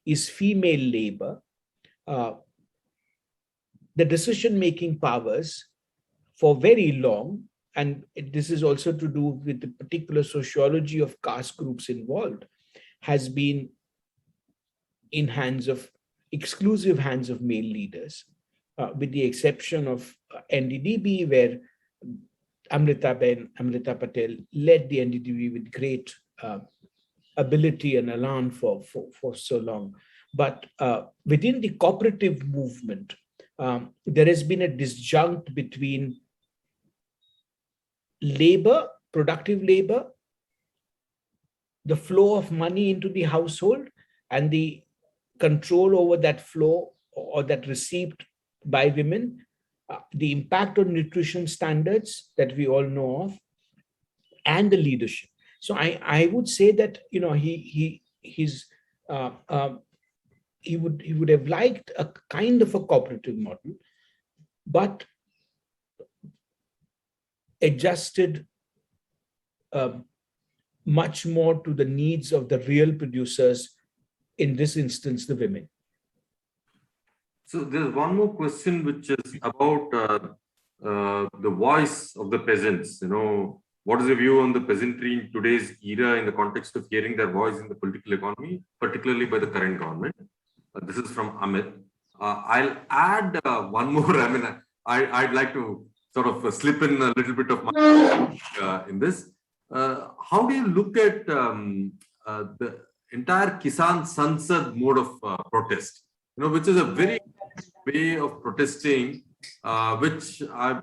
is female labor, the decision-making powers for very long, and this is also to do with the particular sociology of caste groups involved, has been in exclusive hands of male leaders, with the exception of NDDB, where Amrita Patel led the NDDB with great ability and elan for so long. But within the cooperative movement, there has been a disjunct between labor, productive labor, the flow of money into the household, and the control over that flow or that received by women, the impact on nutrition standards that we all know of, and the leadership. So I would say that, you know, he would have liked a kind of a cooperative model, but adjusted much more to the needs of the real producers, in this instance, the women. So there's one more question, which is about the voice of the peasants. You know, what is your view on the peasantry in today's era in the context of hearing their voice in the political economy, particularly by the current government? This is from Amit. I'll add one more. I mean, I'd like to sort of slip in a little bit of my in this. How do you look at the entire Kisan Sansad mode of protest? You know, which is a very way of protesting, which I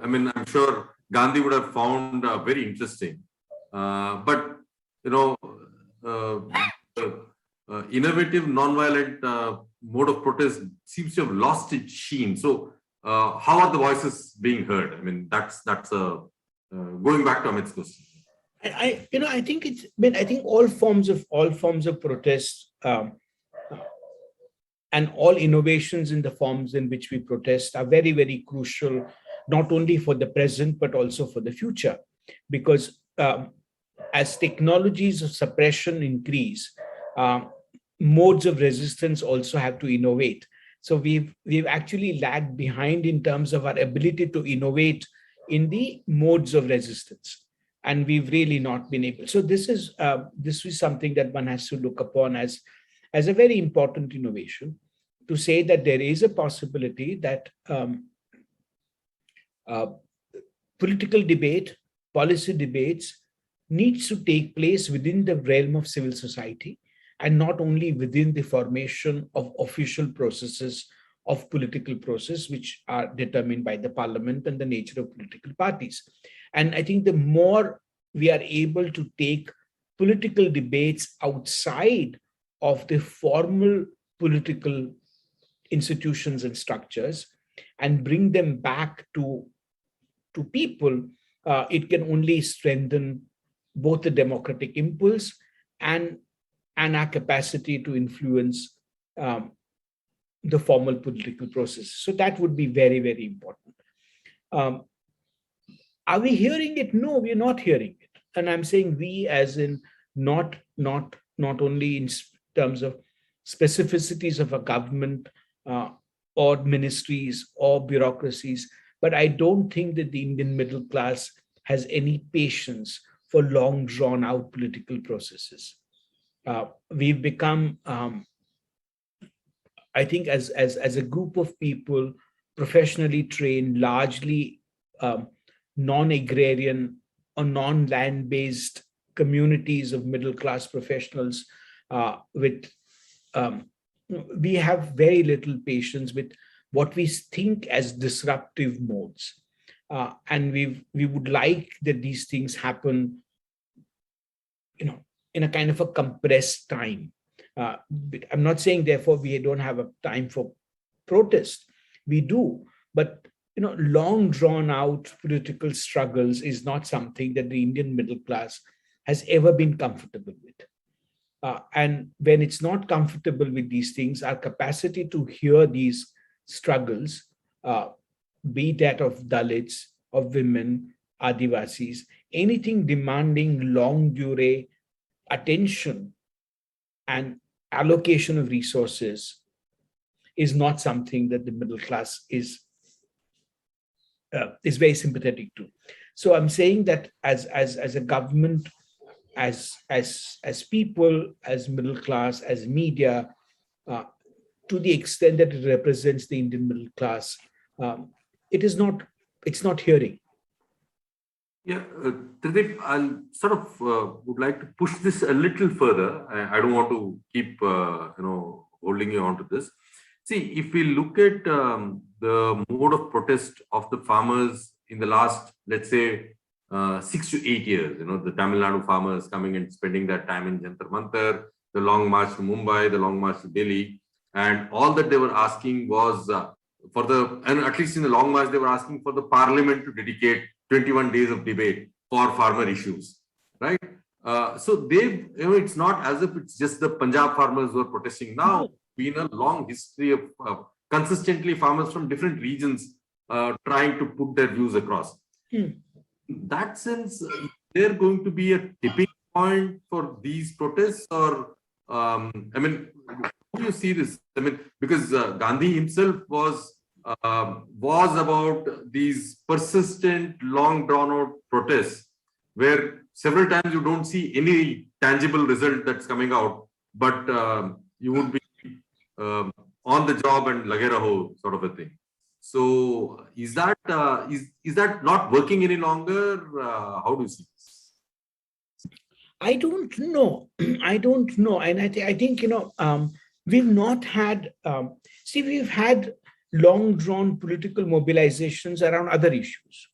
mean, I'm sure Gandhi would have found very interesting. But you know, innovative, non-violent mode of protest seems to have lost its sheen. So, how are the voices being heard? I mean, that's going back to Amit's question. I think all forms of protest and all innovations in the forms in which we protest are very, very crucial, not only for the present but also for the future, because as technologies of suppression increase, modes of resistance also have to innovate. So we've actually lagged behind in terms of our ability to innovate in the modes of resistance, and we've really not been able. So this is something that one has to look upon as a very important innovation, to say that there is a possibility that political debate, policy debates needs to take place within the realm of civil society, and not only within the formation of official processes of political process, which are determined by the parliament and the nature of political parties. And I think the more we are able to take political debates outside of the formal political institutions and structures and bring them back to people, it can only strengthen both the democratic impulse and our capacity to influence the formal political process. So that would be very, very important. Are we hearing it? No, we're not hearing it. And I'm saying we as in not only in terms of specificities of a government or ministries or bureaucracies, but I don't think that the Indian middle class has any patience for long drawn out political processes. We've become, I think, as a group of people, professionally trained, largely non-agrarian or non-land-based communities of middle-class professionals, we have very little patience with what we think as disruptive modes. and we would like that these things happen, in a kind of a compressed time. I'm not saying, therefore, we don't have a time for protest. We do, but long drawn out political struggles is not something that the Indian middle class has ever been comfortable with. And when it's not comfortable with these things, our capacity to hear these struggles, be that of Dalits, of women, Adivasis, anything demanding long durée attention and allocation of resources, is not something that the middle class is very sympathetic to. So I'm saying that as a government, as people, as middle class, as media, to the extent that it represents the Indian middle class, it's not hearing. Yeah, Tridip, I'll sort of would like to push this a little further. I don't want to keep holding you on to this. See, if we look at the mode of protest of the farmers in the last, let's say, 6 to 8 years, the Tamil Nadu farmers coming and spending their time in Jantar Mantar, the long march to Mumbai, the long march to Delhi, and all that they were asking was and at least in the long march, they were asking for the parliament to dedicate 21 days of debate for farmer issues, right? So it's not as if it's just the Punjab farmers who are protesting now. Been a long history of consistently farmers from different regions trying to put their views across. In that sense, is there going to be a tipping point for these protests, or how do you see this? Because Gandhi himself was about these persistent, long drawn out protests, where several times you don't see any tangible result that's coming out, but you would be on the job and lage raho sort of a thing. So is that not working any longer? How do you see this? I don't know. And I think we've not had. We've had long drawn political mobilizations around other issues.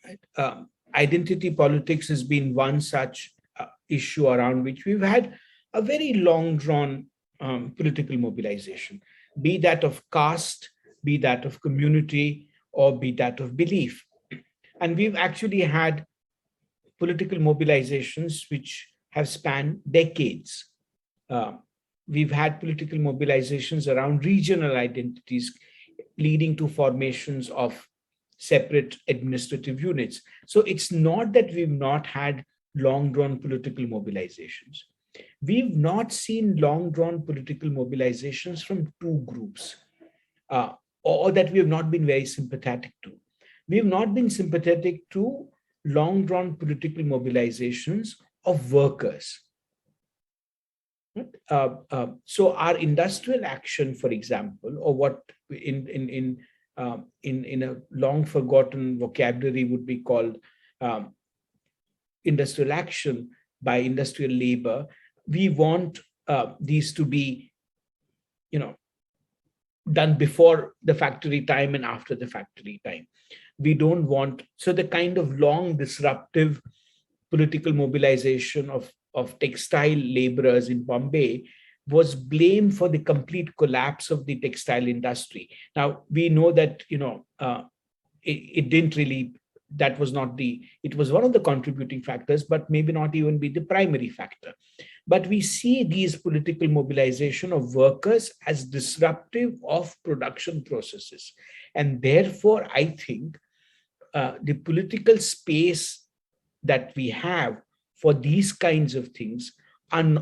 Right? Identity politics has been one such issue around which we've had a very long drawn political mobilization, be that of caste, be that of community, or be that of belief. And we've actually had political mobilizations which have spanned decades. We've had political mobilizations around regional identities, leading to formations of separate administrative units. So it's not that we've not had long-drawn political mobilizations. We've not seen long-drawn political mobilizations from two groups, or that we have not been very sympathetic to. We have not been sympathetic to long-drawn political mobilizations of workers. So our industrial action, for example, or what in a long-forgotten vocabulary would be called industrial action by industrial labor, we want these to be, done before the factory time and after the factory time. We don't want, so the kind of long disruptive political mobilization of textile laborers in Bombay was blamed for the complete collapse of the textile industry. Now, we know that, it didn't really, that was not it was one of the contributing factors, but maybe not even be the primary factor. But we see these political mobilization of workers as disruptive of production processes. And therefore, I think the political space that we have for these kinds of things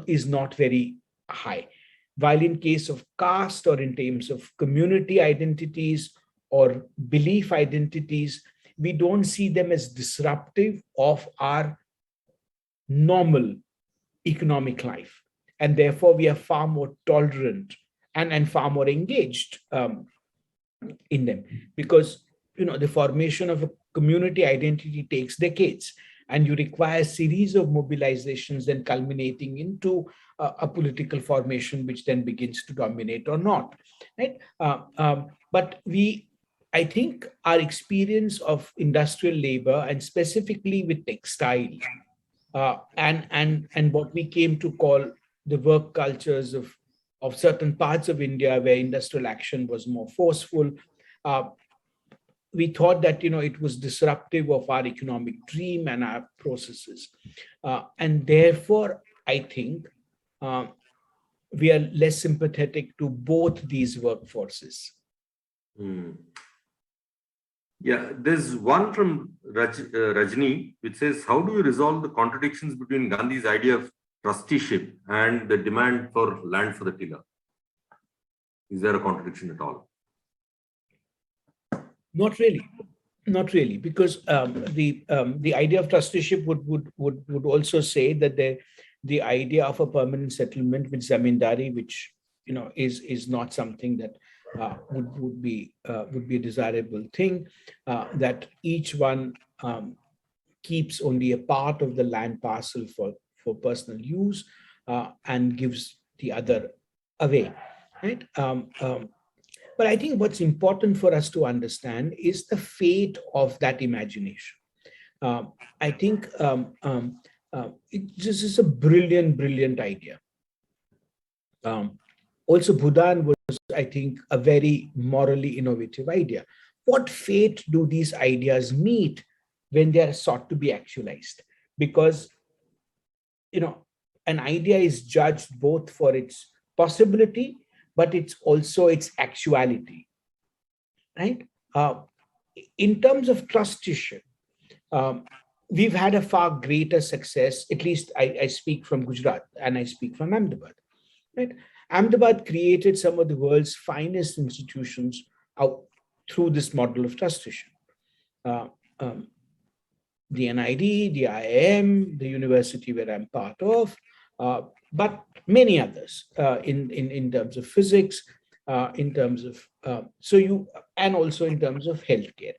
is not very high. While in case of caste or in terms of community identities or belief identities, we don't see them as disruptive of our normal economic life. And therefore, we are far more tolerant and far more engaged in them. Because, the formation of a community identity takes decades, and you require a series of mobilizations then culminating into a political formation which then begins to dominate or not. Right? But we, I think our experience of industrial labor, and specifically with textile, and what we came to call the work cultures of certain parts of India where industrial action was more forceful. We thought that it was disruptive of our economic dream and our processes, and therefore I think we are less sympathetic to both these workforces. Yeah, there's one from Rajni, which says, how do you resolve the contradictions between Gandhi's idea of trusteeship and the demand for land for the tiller? Is there a contradiction at all? Not really, because the idea of trusteeship would also say that the idea of a permanent settlement with zamindari, which is not something that would be a desirable thing, that each one keeps only a part of the land parcel for personal use and gives the other away, right? But I think what's important for us to understand is the fate of that imagination. I think this is a brilliant idea. Also, Bhutan was, I think, a very morally innovative idea. What fate do these ideas meet when they are sought to be actualized? Because, an idea is judged both for its possibility, but it's also its actuality, right? In terms of trusteeship, we've had a far greater success, at least I speak from Gujarat and I speak from Ahmedabad, right? Ahmedabad created some of the world's finest institutions out through this model of trusteeship. The NID, the IIM, the university where I'm part of, but many others in terms of physics, in terms of and also in terms of healthcare.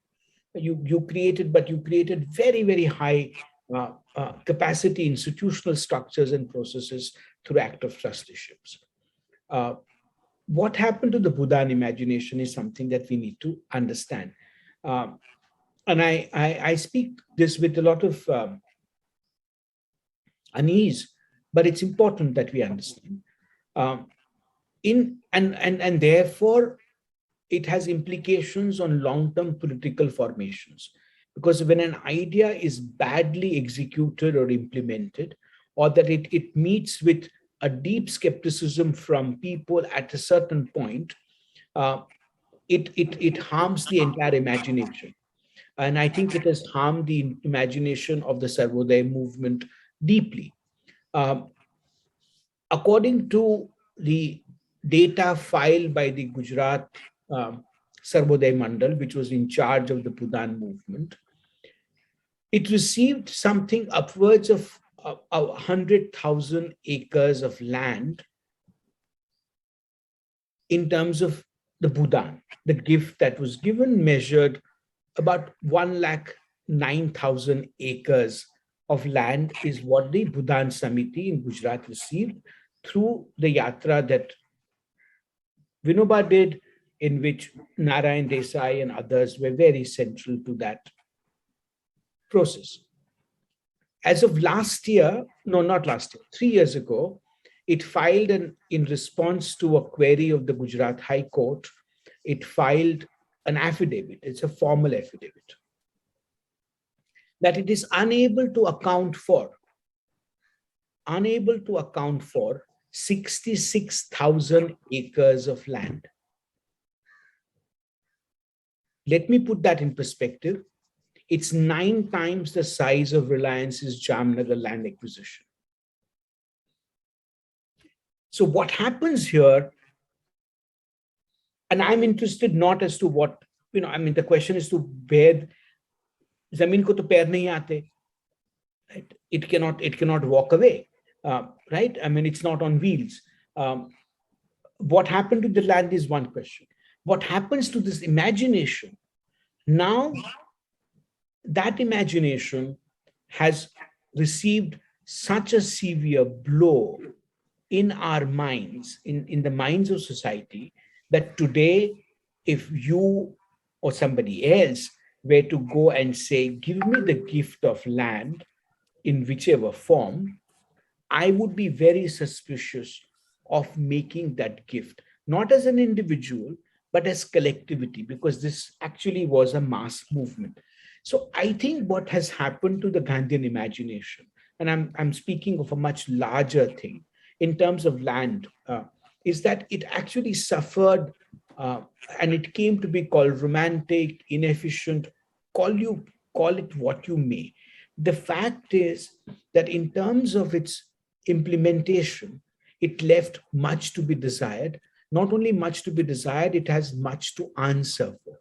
You created very, very high capacity institutional structures and processes through act of trusteeships. What happened to the Bhutan imagination is something that we need to understand. And I speak this with a lot of unease, but it's important that we understand. And therefore, it has implications on long-term political formations. Because when an idea is badly executed or implemented, or that it meets with a deep skepticism from people at a certain point, it harms the entire imagination. And I think it has harmed the imagination of the Sarvodaya movement deeply. According to the data filed by the Gujarat Sarvodaya Mandal, which was in charge of the Bhutan movement, it received something upwards of 100,000 acres of land in terms of the Bhutan. The gift that was given measured about 109,000 acres of land is what the Bhutan Samiti in Gujarat received through the yatra that Vinoba did, in which Narayan Desai and others were very central to that process. As of last year, no, not last year, 3 years ago, it filed in response to a query of the Gujarat High Court, it filed an affidavit. It's a formal affidavit that it is unable to account for 66,000 acres of land. Let me put that in perspective. It's 9 times the size of Reliance's Jamnagar land acquisition. So what happens here, and I'm interested not as to what, the question is to where Zameen ko to pair nahi aate, right? It cannot walk away, right? It's not on wheels. What happened to the land is one question. What happens to this imagination? Now, that imagination has received such a severe blow in our minds, in the minds of society, that today, if you or somebody else were to go and say, give me the gift of land in whichever form, I would be very suspicious of making that gift, not as an individual, but as collectivity, because this actually was a mass movement. So I think what has happened to the Gandhian imagination, and I'm speaking of a much larger thing in terms of land, is that it actually suffered, uh, and it came to be called romantic, inefficient, call it what you may. The fact is that in terms of its implementation, it left much to be desired. Not only much to be desired, it has much to answer for.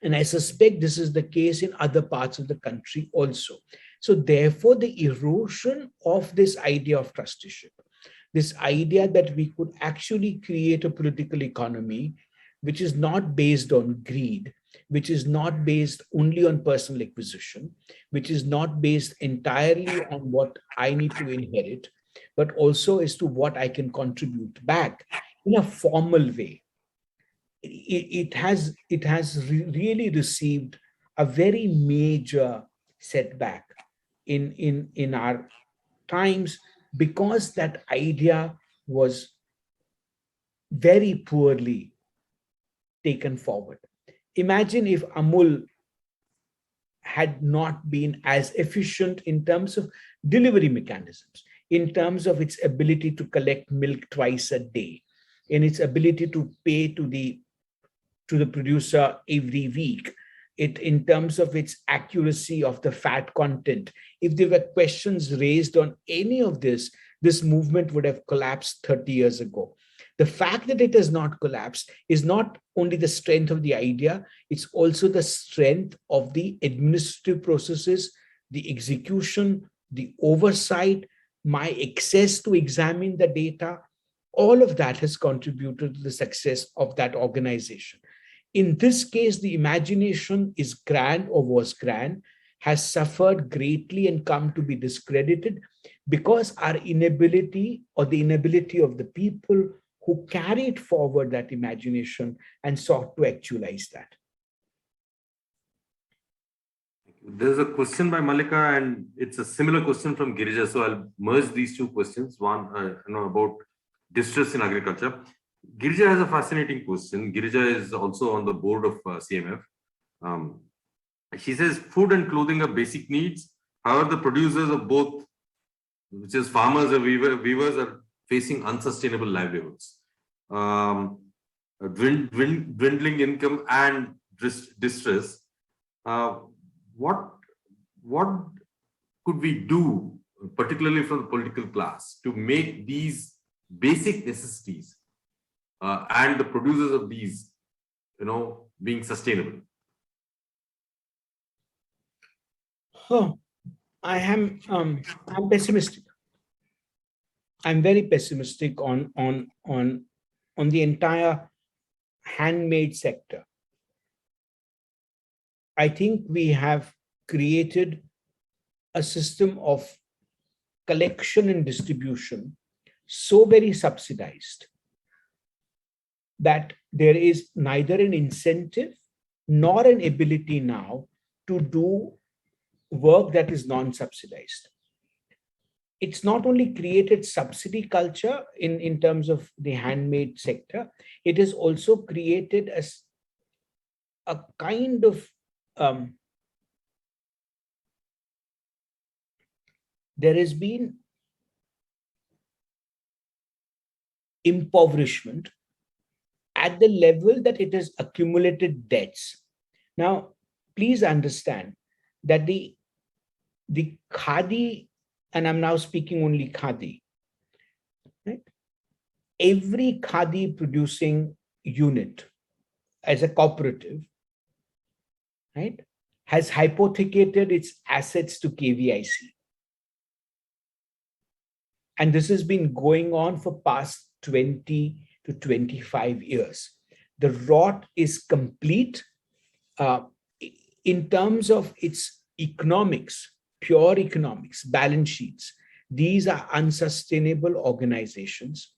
And I suspect this is the case in other parts of the country also. So therefore, the erosion of this idea of trusteeship, this idea that we could actually create a political economy which is not based on greed, which is not based only on personal acquisition, which is not based entirely on what I need to inherit, but also as to what I can contribute back in a formal way. It has really received a very major setback in our times, because that idea was very poorly taken forward. Imagine if Amul had not been as efficient in terms of delivery mechanisms, in terms of its ability to collect milk twice a day, in its ability to pay to the producer every week, in terms of its accuracy of the fat content. If there were questions raised on any of this, this movement would have collapsed 30 years ago. The fact that it has not collapsed is not only the strength of the idea, it's also the strength of the administrative processes, the execution, the oversight, my access to examine the data. All of that has contributed to the success of that organization. In this case, the imagination is grand, or was grand, has suffered greatly and come to be discredited because our inability, or the inability of the people who carried forward that imagination and sought to actualize that. There's a question by Malika, and it's a similar question from Girija. So I'll merge these two questions. One, about distress in agriculture. Girija has a fascinating question. Girija is also on the board of CMF. She says food and clothing are basic needs. However, the producers of both, which is farmers and weavers, are facing unsustainable livelihoods, dwindling income and distress. What could we do, particularly from the political class, to make these basic necessities and the producers of these, being sustainable? I'm pessimistic. I'm very pessimistic on the entire handmade sector. I think we have created a system of collection and distribution so very subsidized that there is neither an incentive nor an ability now to do work that is non-subsidized. It's not only created subsidy culture in terms of the handmade sector, it has also created a kind of there has been impoverishment at the level that it has accumulated debts. Now, please understand that the khadi, and I'm now speaking only khadi, right? Every khadi producing unit as a cooperative, right, has hypothecated its assets to KVIC. And this has been going on for past 20 to 25 years. The rot is complete in terms of its economics, pure economics, balance sheets. These are unsustainable organizations.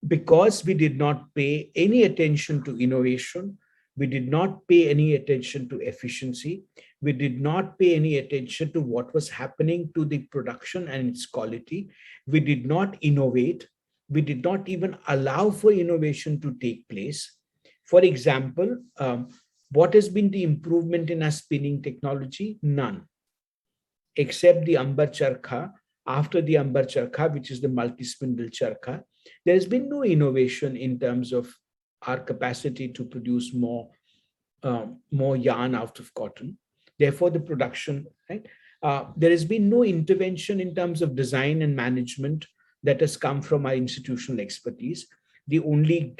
because we did not pay any attention to innovation, we did not pay any attention to efficiency, we did not pay any attention to what was happening to the production and its quality, we did not innovate, we did not even allow for innovation to take place. For example, what has been the improvement in our spinning technology? None, except the Ambar Charkha. After the Ambar Charkha, which is the multi-spindle Charkha, there has been no innovation in terms of our capacity to produce more yarn out of cotton. Therefore, the production, right? There has been no intervention in terms of design and management that has come from our institutional expertise. The only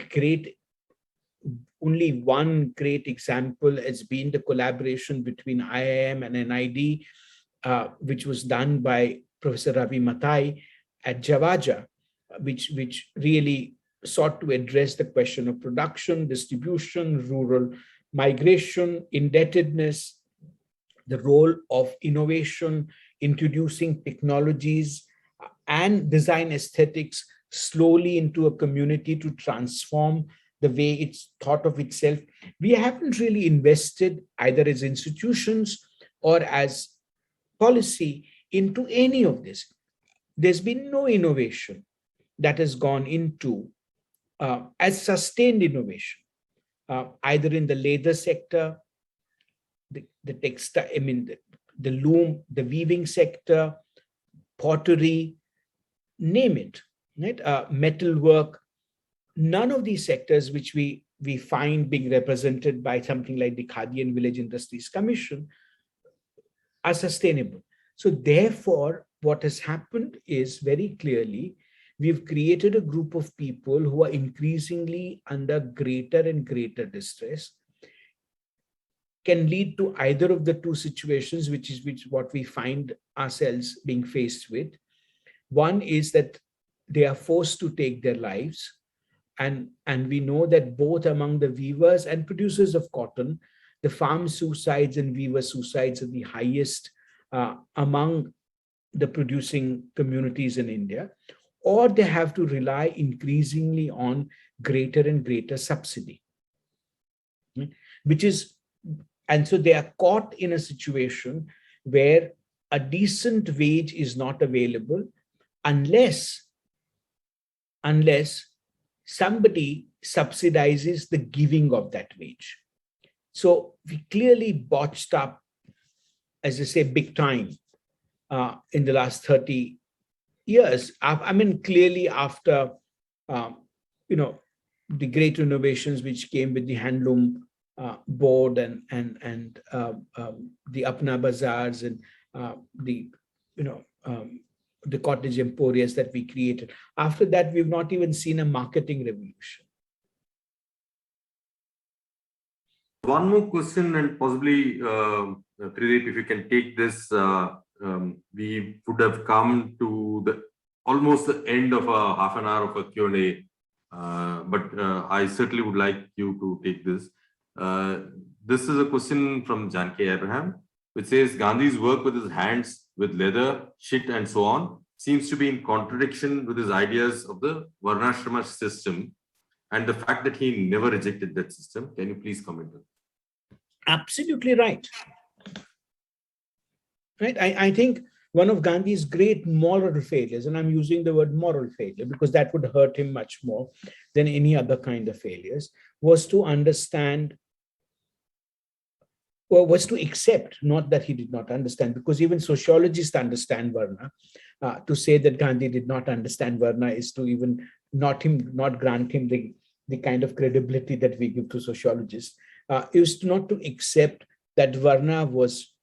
one great example has been the collaboration between IIM and NID, which was done by Professor Ravi Mathai at Javaja, which really sought to address the question of production, distribution, rural migration, indebtedness, the role of innovation, introducing technologies and design aesthetics slowly into a community to transform the way it's thought of itself. We haven't really invested either as institutions or as policy into any of this. There's been no innovation that has gone into as sustained innovation, either in the leather sector, the textile, the loom, the weaving sector, pottery, name it, right? Metalwork. None of these sectors which we find being represented by something like the Khadi and Village Industries Commission are sustainable. So therefore, what has happened is very clearly, we've created a group of people who are increasingly under greater and greater distress, can lead to either of the two situations, which is what we find ourselves being faced with. One is that they are forced to take their lives. And we know that both among the weavers and producers of cotton, the farm suicides and weaver suicides are the highest among the producing communities in India, or they have to rely increasingly on greater and greater subsidy, which is, and so they are caught in a situation where a decent wage is not available unless somebody subsidizes the giving of that wage. So we clearly botched up, as I say, big time in the last 30 years. I mean, clearly after, the great innovations which came with the handloom board and the Apna Bazaars and the cottage emporias that we created. After that, we've not even seen a marketing revolution. One more question, and possibly, Tridip, if you can take this, we would have come to almost the end of a half an hour of a Q&A, but I certainly would like you to take this. This is a question from Janki Abraham, which says, Gandhi's work with his hands, with leather, shit, and so on, seems to be in contradiction with his ideas of the Varnashrama system and the fact that he never rejected that system. Can you please comment on that? Absolutely right. Right. I think one of Gandhi's great moral failures, and I'm using the word moral failure because that would hurt him much more than any other kind of failures, was to understand, or was to accept, not that he did not understand, because even sociologists understand Varna. To say that Gandhi did not understand Varna is to even not grant him the kind of credibility that we give to sociologists. Is not to accept that Varna was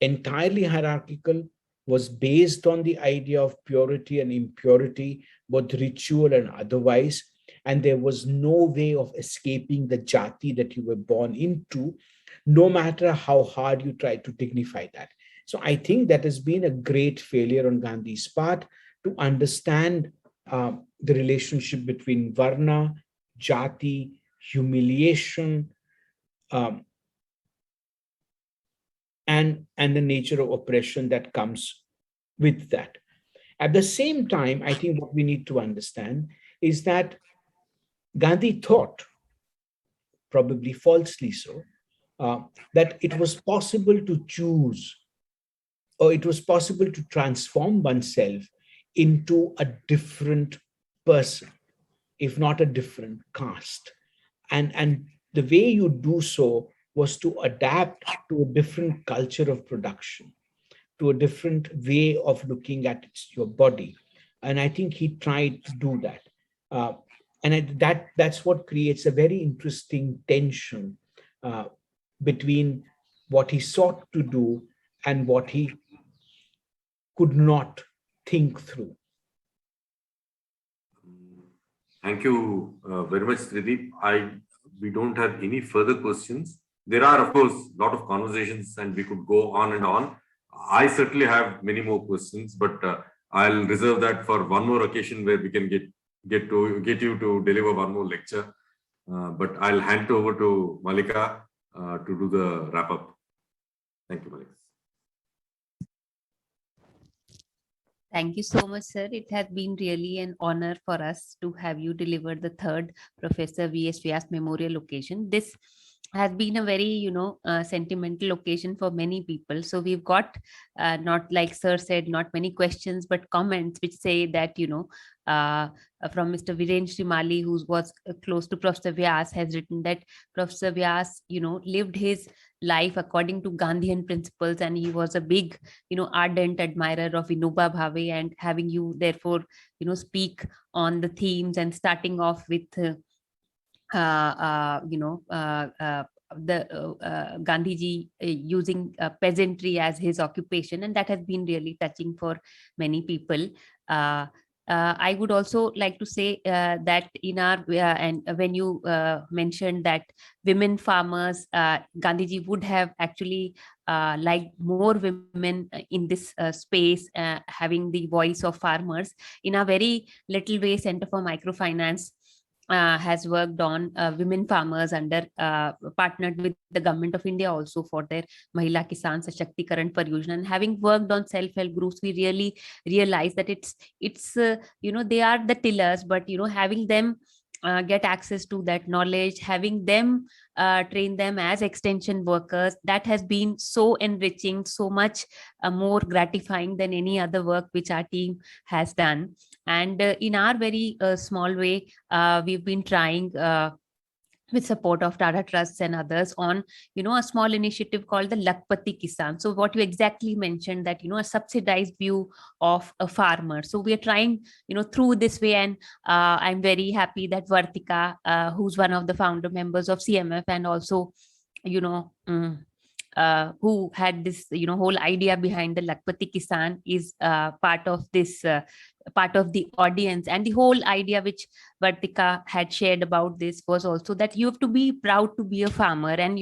entirely hierarchical, was based on the idea of purity and impurity, both ritual and otherwise, and there was no way of escaping the jati that you were born into, no matter how hard you try to dignify that. So I think that has been a great failure on Gandhi's part to understand the relationship between Varna, jati, humiliation, and the nature of oppression that comes with that. At the same time, I think what we need to understand is that Gandhi thought, probably falsely so, that it was possible to choose, or it was possible to transform oneself into a different person, if not a different caste. And the way you do so was to adapt to a different culture of production, to a different way of looking at your body. And I think he tried to do that. That's what creates a very interesting tension between what he sought to do and what he could not think through. Thank you very much, Tridip. We don't have any further questions. There are, of course, a lot of conversations and we could go on and on. I certainly have many more questions, but I'll reserve that for one more occasion where we can get you to deliver one more lecture. But I'll hand over to Malika to do the wrap up. Thank you, Malika. Thank you so much, sir. It has been really an honor for us to have you deliver the third Professor V.S. Vyas Memorial occasion. This has been a very, sentimental occasion for many people. So we've got, not like sir said, not many questions, but comments which say that, from Mr. Viren Shrimali, who was close to Professor Vyas, has written that Professor Vyas, lived his life according to Gandhian principles, and he was a big, ardent admirer of Vinoba Bhave, and having you therefore, speak on the themes and starting off with Gandhiji using peasantry as his occupation, and that has been really touching for many people. I would also like to say that in our and when you mentioned that women farmers, Gandhiji would have actually liked more women in this space, having the voice of farmers. In a very little way, Center for Microfinance has worked on women farmers under partnered with the government of India also for their Mahila Kisan Sashakti-karan Pariyojana. And having worked on self-help groups, we really realize that it's they are the tillers, but having them get access to that knowledge, having them train them as extension workers, that has been so enriching, so much more gratifying than any other work which our team has done. And in our very small way, we've been trying with support of Tata Trusts and others on, a small initiative called the Lakpati Kisan. So what you exactly mentioned, that, a subsidized view of a farmer. So we are trying, through this way, and I'm very happy that Vartika, who's one of the founder members of CMF, and also, who had this, whole idea behind the Lakpati Kisan, is part of this, part of the audience. And the whole idea which Vartika had shared about this was also that you have to be proud to be a farmer, and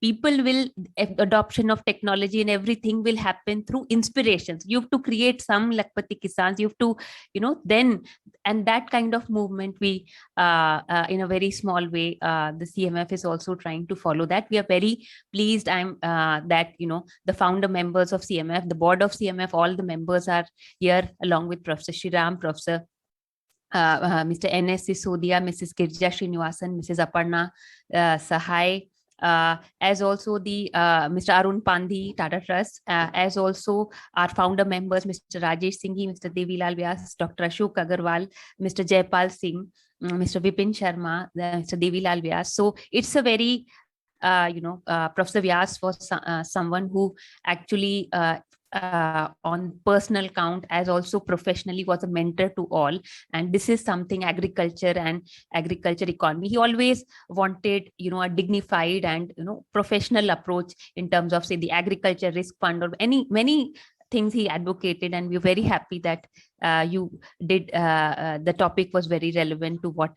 people will, adoption of technology and everything will happen through inspirations. You have to create some Lakpati Kisans, you have to then, and that kind of movement we in a very small way, the CMF is also trying to follow that. We are very pleased that the founder members of CMF, the board of CMF, all the members are here along with Professor Shriram, Professor Mr. N.S. Sisodia, Mrs. Girja Srinivasan, Mrs. Aparna Sahai, as also the Mr. Arun Pandhi, Tata Trust, as also our founder members, Mr. Rajesh Singhi, Mr. Devilal Vyas, Dr. Ashok Agarwal, Mr. Jaipal Singh, Mr. Vipin Sharma, Mr. Devilal Vyas. So it's a very, Professor Vyas was someone who actually on personal count as also professionally was a mentor to all. And this is something agriculture and agriculture economy. He always wanted, a dignified and, professional approach in terms of, say, the agriculture risk fund or many things he advocated. And we're very happy that you did, the topic was very relevant to what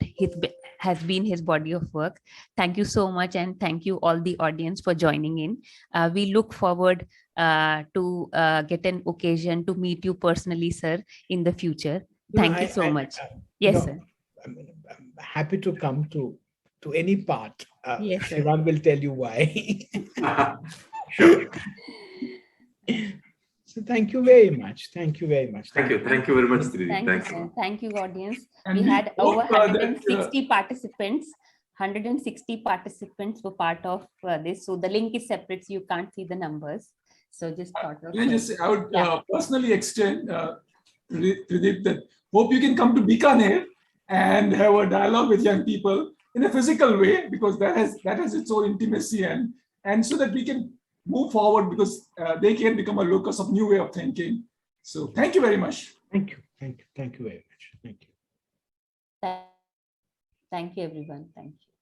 has been his body of work. Thank you so much. And thank you all the audience for joining in. We look forward to get an occasion to meet you personally, sir, in the future. Thank you so much. Yes, sir. I'm happy to come to any part. Yes, sir. Shriram will tell you why. Sure. So thank you very much. Thank you very much. Thank you. Thank you very much, Tridip. Thank Thanks. you, sir. Thank you, audience. And We we had hope, over that, 160 participants. 160 participants were part of this. So the link is separate, so you can't see the numbers. So just thought of I would personally extend, Tridip, that hope you can come to Bikaner and have a dialogue with young people in a physical way, because that has its own intimacy, and so that we can move forward, because they can become a locus of new way of thinking. So thank you very much. Thank you. Thank you. Thank you very much. Thank you. Thank you, everyone. Thank you.